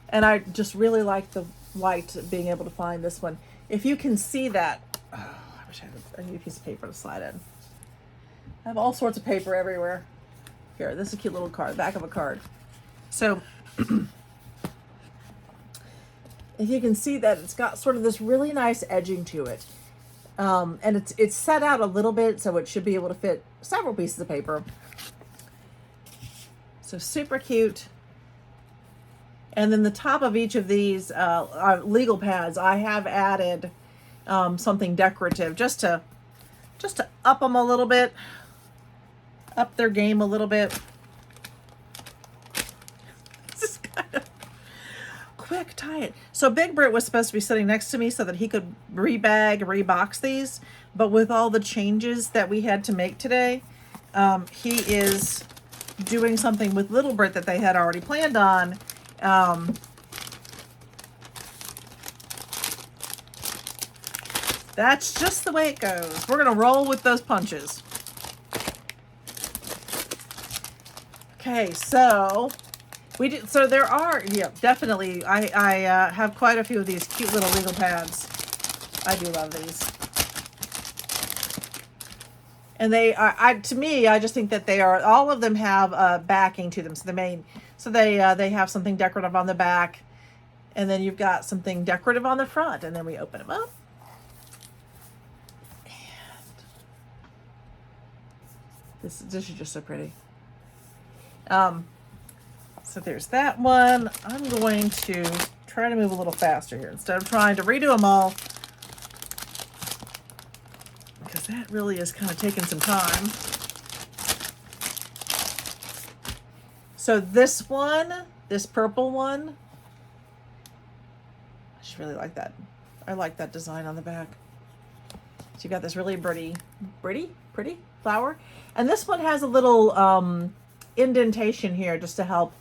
And I just really like the white, being able to find this one. If you can see that, oh, I wish I need a piece of paper to slide in. I have all sorts of paper everywhere. Here, this is a cute little card, back of a card. So if you can see that, it's got sort of this really nice edging to it. And it's set out a little bit, so it should be able to fit several pieces of paper. So super cute. And then the top of each of these legal pads, I have added something decorative just to up them a little bit, up their game a little bit. Just kind of quick, tie it. So Big Brit was supposed to be sitting next to me so that he could rebox these, but with all the changes that we had to make today, he is doing something with Little Brit that they had already planned on. That's just the way it goes. We're gonna roll with those punches. Okay, so we did. So there are, yeah, definitely. I have quite a few of these cute little legal pads. I do love these, and they are. To me, I just think that they are. All of them have backing to them. So they have something decorative on the back, and then you've got something decorative on the front, and then we open them up. And this is just so pretty. So there's that one. I'm going to try to move a little faster here instead of trying to redo them all, because that really is kind of taking some time. So this one, this purple one, I just really like that. I like that design on the back. So you got this really pretty flower. And this one has a little indentation here just to help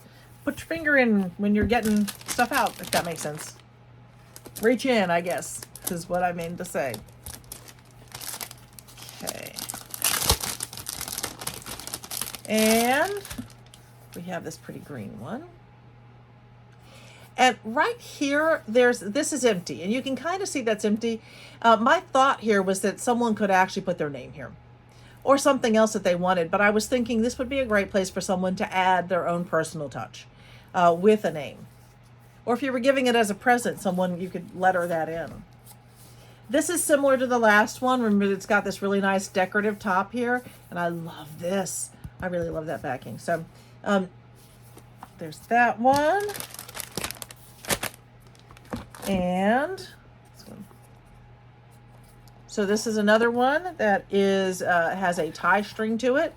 put your finger in when you're getting stuff out, if that makes sense. Reach in, I guess, is what I mean to say. Okay. And we have this pretty green one. And right here, this is empty, and you can kind of see that's empty. My thought here was that someone could actually put their name here, or something else that they wanted, but I was thinking this would be a great place for someone to add their own personal touch with a name. Or if you were giving it as a present, you could letter that in. This is similar to the last one. Remember, it's got this really nice decorative top here, and I love this. I really love that backing. So there's that one. And this one. So this is another one that has a tie string to it.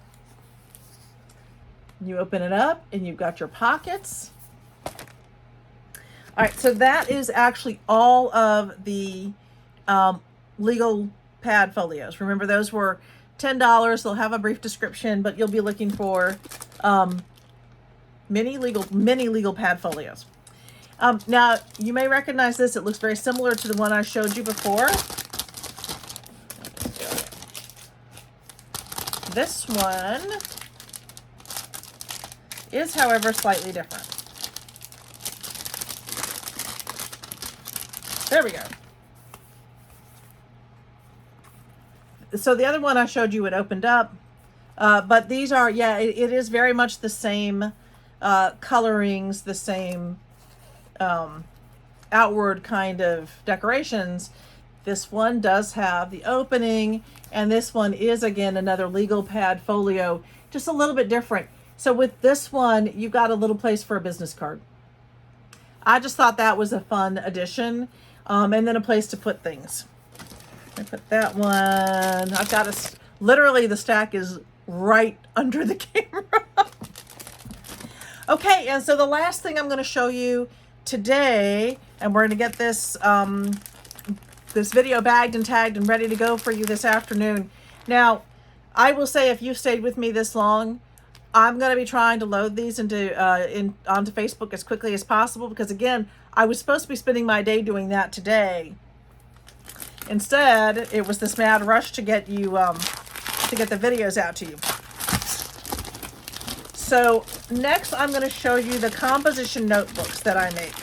You open it up and you've got your pockets. All right, so that is actually all of the legal pad folios. Remember, those were $10. They'll have a brief description, but you'll be looking for many legal pad folios. Now, you may recognize this. It looks very similar to the one I showed you before. This one is, however, slightly different. There we go. So the other one I showed you, it opened up. But these are, yeah, it is very much the same colorings, the same outward kind of decorations. This one does have the opening, and this one is, again, another legal pad folio, just a little bit different. So with this one, you've got a little place for a business card. I just thought that was a fun addition, and then a place to put things. I put that one. I've got literally the stack is right under the camera. Okay, and so the last thing I'm going to show you today, and we're going to get this this video bagged and tagged and ready to go for you this afternoon. Now, I will say, if you've stayed with me this long, I'm going to be trying to load these onto Facebook as quickly as possible, because again, I was supposed to be spending my day doing that today. Instead, it was this mad rush to get you to get the videos out to you. So next, I'm going to show you the composition notebooks that I make.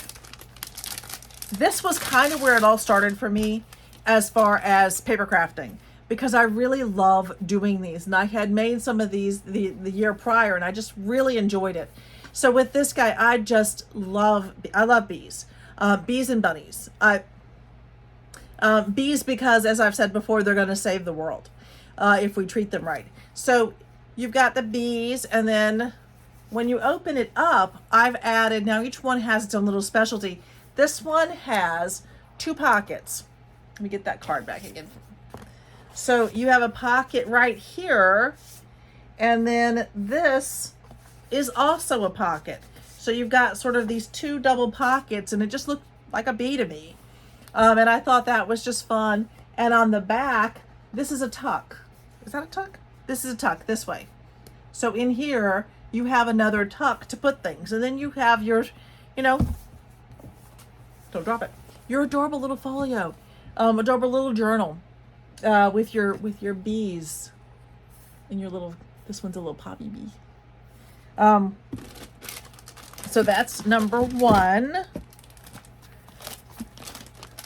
This was kind of where it all started for me as far as paper crafting, because I really love doing these, and I had made some of these the year prior, and I just really enjoyed it. So with this guy, I love bees, bees and bunnies. Bees, because as I've said before, they're going to save the world if we treat them right. So you've got the bees, and then when you open it up, I've added, now each one has its own little specialty. This one has 2 pockets. Let me get that card back again. So you have a pocket right here, and then this is also a pocket. So you've got sort of these 2 double pockets, and it just looked like a bee to me. And I thought that was just fun. And on the back, this is a tuck. Is that a tuck? This is a tuck this way. So in here, you have another tuck to put things. And then you have your, don't drop it, your adorable little folio, adorable little journal with your bees and your little, this one's a little poppy bee. So that's number 1.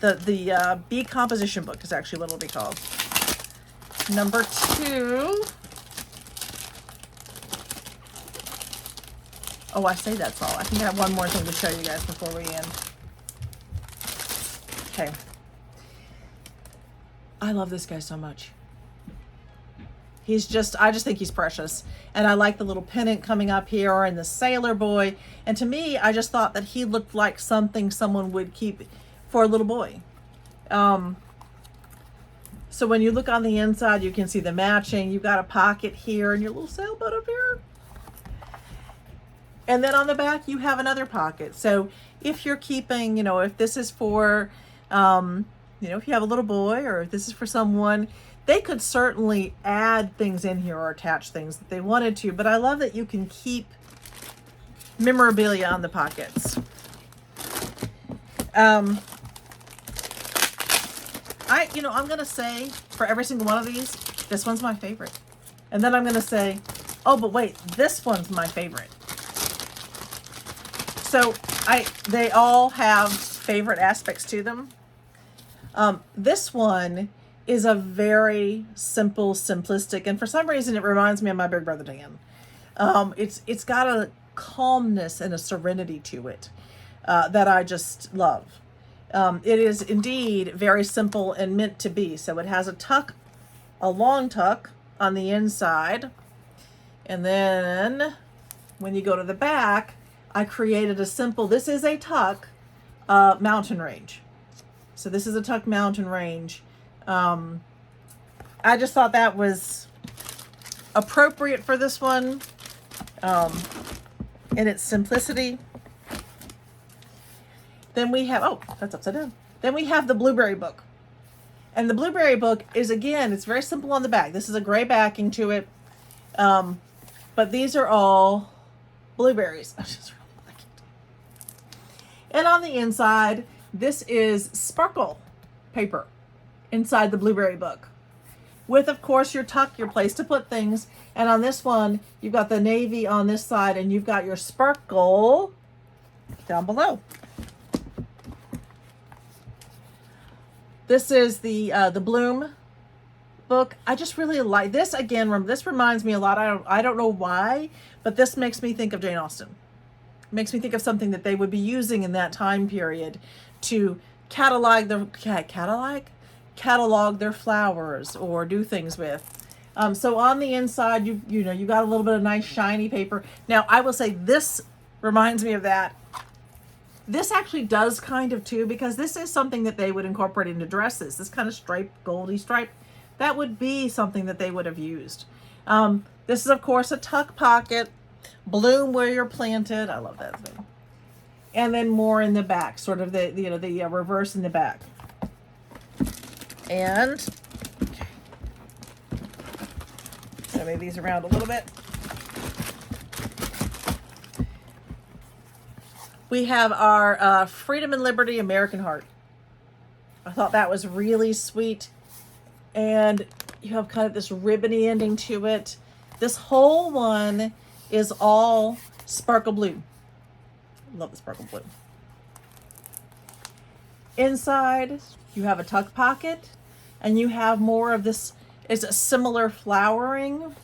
The bee composition book is actually what it'll be called. Number 2. Oh, I say that's all. I think I have one more thing to show you guys before we end. Okay. I love this guy so much. I just think he's precious. And I like the little pennant coming up here and the sailor boy. And to me, I just thought that he looked like something someone would keep for a little boy. So when you look on the inside, you can see the matching. You've got a pocket here and your little sailboat up here. And then on the back, you have another pocket. So if you're keeping, if this is for, if you have a little boy, or if this is for someone, they could certainly add things in here or attach things that they wanted to. But I love that you can keep memorabilia on the pockets. I'm going to say for every single one of these, this one's my favorite. And then I'm going to say, oh, but wait, this one's my favorite. So they all have favorite aspects to them. This one is a very simple, simplistic, and for some reason it reminds me of my big brother Dan. It's got a calmness and a serenity to it that I just love. It is indeed very simple and meant to be. So it has a tuck, a long tuck on the inside. And then when you go to the back, I created a simple, this is a tuck mountain range. So this is a tuck mountain range. I just thought that was appropriate for this one in its simplicity. Then we have, oh, that's upside down. Then we have the blueberry book. And the blueberry book is, again, it's very simple on the back. This is a gray backing to it. But these are all blueberries. I just really like it. And on the inside, this is sparkle paper inside the blueberry book. With, of course, your tuck, your place to put things. And on this one, you've got the navy on this side, and you've got your sparkle down below. This is the Bloom book. I just really like this. Again, this reminds me a lot. I don't know why, but this makes me think of Jane Austen. It makes me think of something that they would be using in that time period to catalog their flowers or do things with. So on the inside, you got a little bit of nice shiny paper. Now, I will say this reminds me of that. This actually does kind of too, because this is something that they would incorporate into dresses. This kind of stripe, goldy stripe, that would be something that they would have used. This is of course a tuck pocket, bloom where you're planted. I love that thing. And then more in the back, sort of the reverse in the back. And so move these around a little bit. We have our Freedom and Liberty American Heart. I thought that was really sweet. And you have kind of this ribbony ending to it. This whole one is all sparkle blue. Love the sparkle blue. Inside, you have a tuck pocket, and you have more of this, is a similar flowering.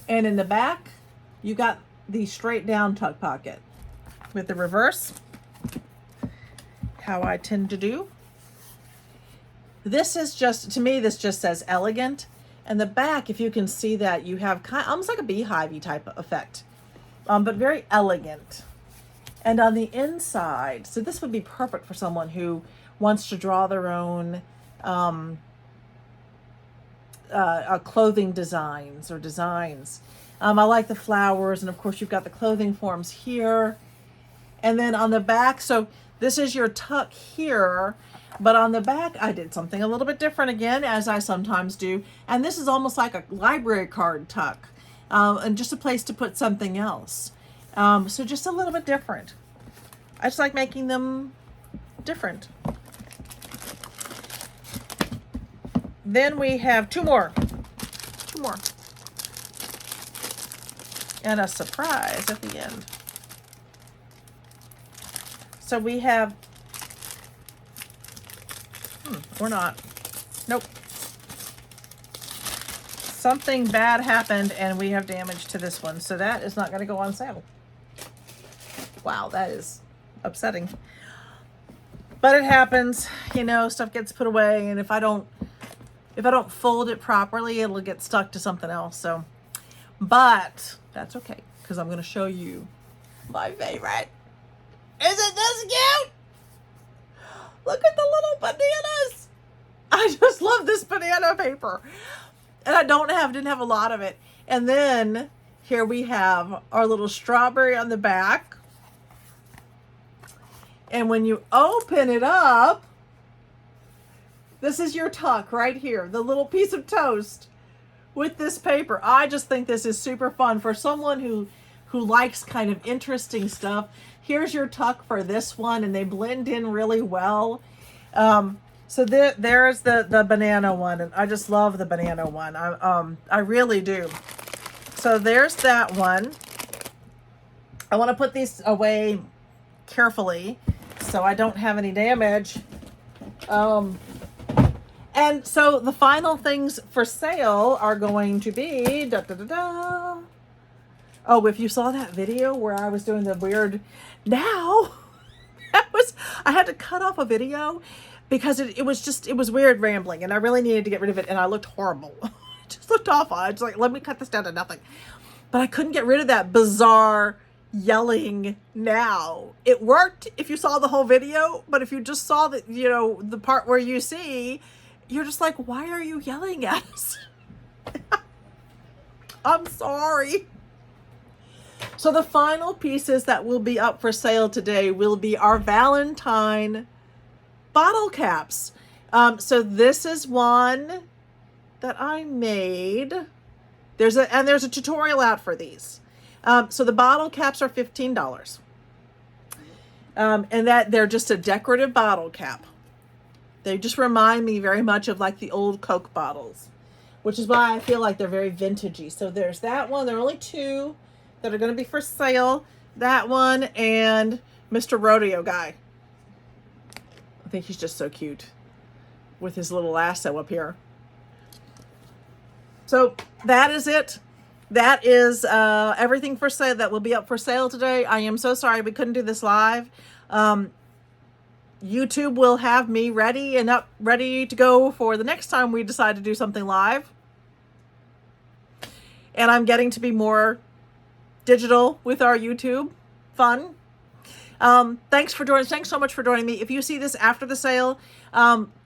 And in the back, you got the straight down tuck pocket with the reverse, how I tend to do. This is just, to me, this just says elegant. And the back, if you can see that, you have kind of, almost like a beehive-y type of effect, but very elegant. And on the inside, so this would be perfect for someone who wants to draw their own clothing designs or designs. I like the flowers, and of course you've got the clothing forms here. And then on the back, so this is your tuck here, but on the back I did something a little bit different again, as I sometimes do. And this is almost like a library card tuck, and just a place to put something else. So just a little bit different. I just like making them different. Then we have two more. And a surprise at the end. So we have, or not. Nope. Something bad happened and we have damage to this one. So that is not going to go on sale. Wow, that is upsetting. But it happens, you know, stuff gets put away, and if I don't fold it properly, it'll get stuck to something else. So, but that's okay, because I'm going to show you my favorite. Isn't this cute? Look at the little bananas. I just love this banana paper. And I didn't have a lot of it. And then here we have our little strawberry on the back. And when you open it up, this is your tuck right here, the little piece of toast with this paper. I just think this is super fun for someone who likes kind of interesting stuff. Here's your tuck for this one, and they blend in really well. So there's the banana one, and I just love the banana one. I really do. So there's that one. I want to put these away carefully so I don't have any damage. And so the final things for sale are going to be Oh, if you saw that video where I was doing the weird I had to cut off a video because it was weird rambling, and I really needed to get rid of it, and I looked horrible. It just looked awful. I was like, let me cut this down to nothing. But I couldn't get rid of that bizarre yelling now. It worked if you saw the whole video, but if you just saw the part where you see, you're just like, why are you yelling at us? I'm sorry. So the final pieces that will be up for sale today will be our Valentine bottle caps. So this is one that I made. There's a tutorial out for these. So the bottle caps are $15. And that they're just a decorative bottle cap. They just remind me very much of like the old Coke bottles, which is why I feel like they're very vintagey. So there's that one. There are only two that are going to be for sale. That one and Mr. Rodeo Guy. I think he's just so cute with his little lasso up here. So that is it. That is everything for sale that will be up for sale today. I am so sorry we couldn't do this live. YouTube will have me ready to go for the next time we decide to do something live. And I'm getting to be more digital with our YouTube. Fun. Thanks for joining. Thanks so much for joining me. If you see this after the sale,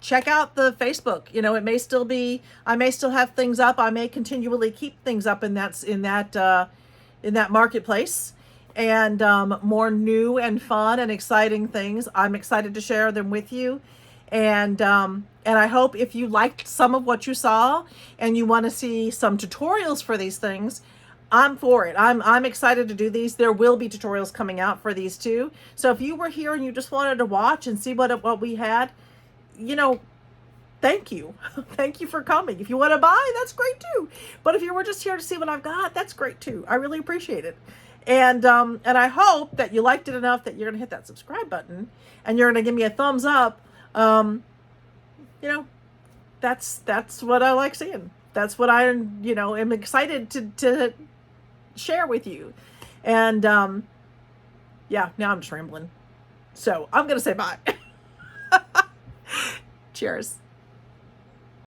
check out the Facebook. You know, it may still be, I may still have things up. I may continually keep things up in that marketplace, and more new and fun and exciting things. I'm excited to share them with you. And I hope if you liked some of what you saw and you want to see some tutorials for these things, I'm for it. I'm excited to do these. There will be tutorials coming out for these too. So if you were here and you just wanted to watch and see what we had, you know, thank you. Thank you for coming. If you want to buy, that's great too. But if you were just here to see what I've got, that's great too. I really appreciate it. And I hope that you liked it enough that you're going to hit that subscribe button and you're going to give me a thumbs up. You know, that's what I like seeing. That's what I, you know, am excited to share with you. And yeah, now I'm just rambling. So I'm going to say bye. Cheers.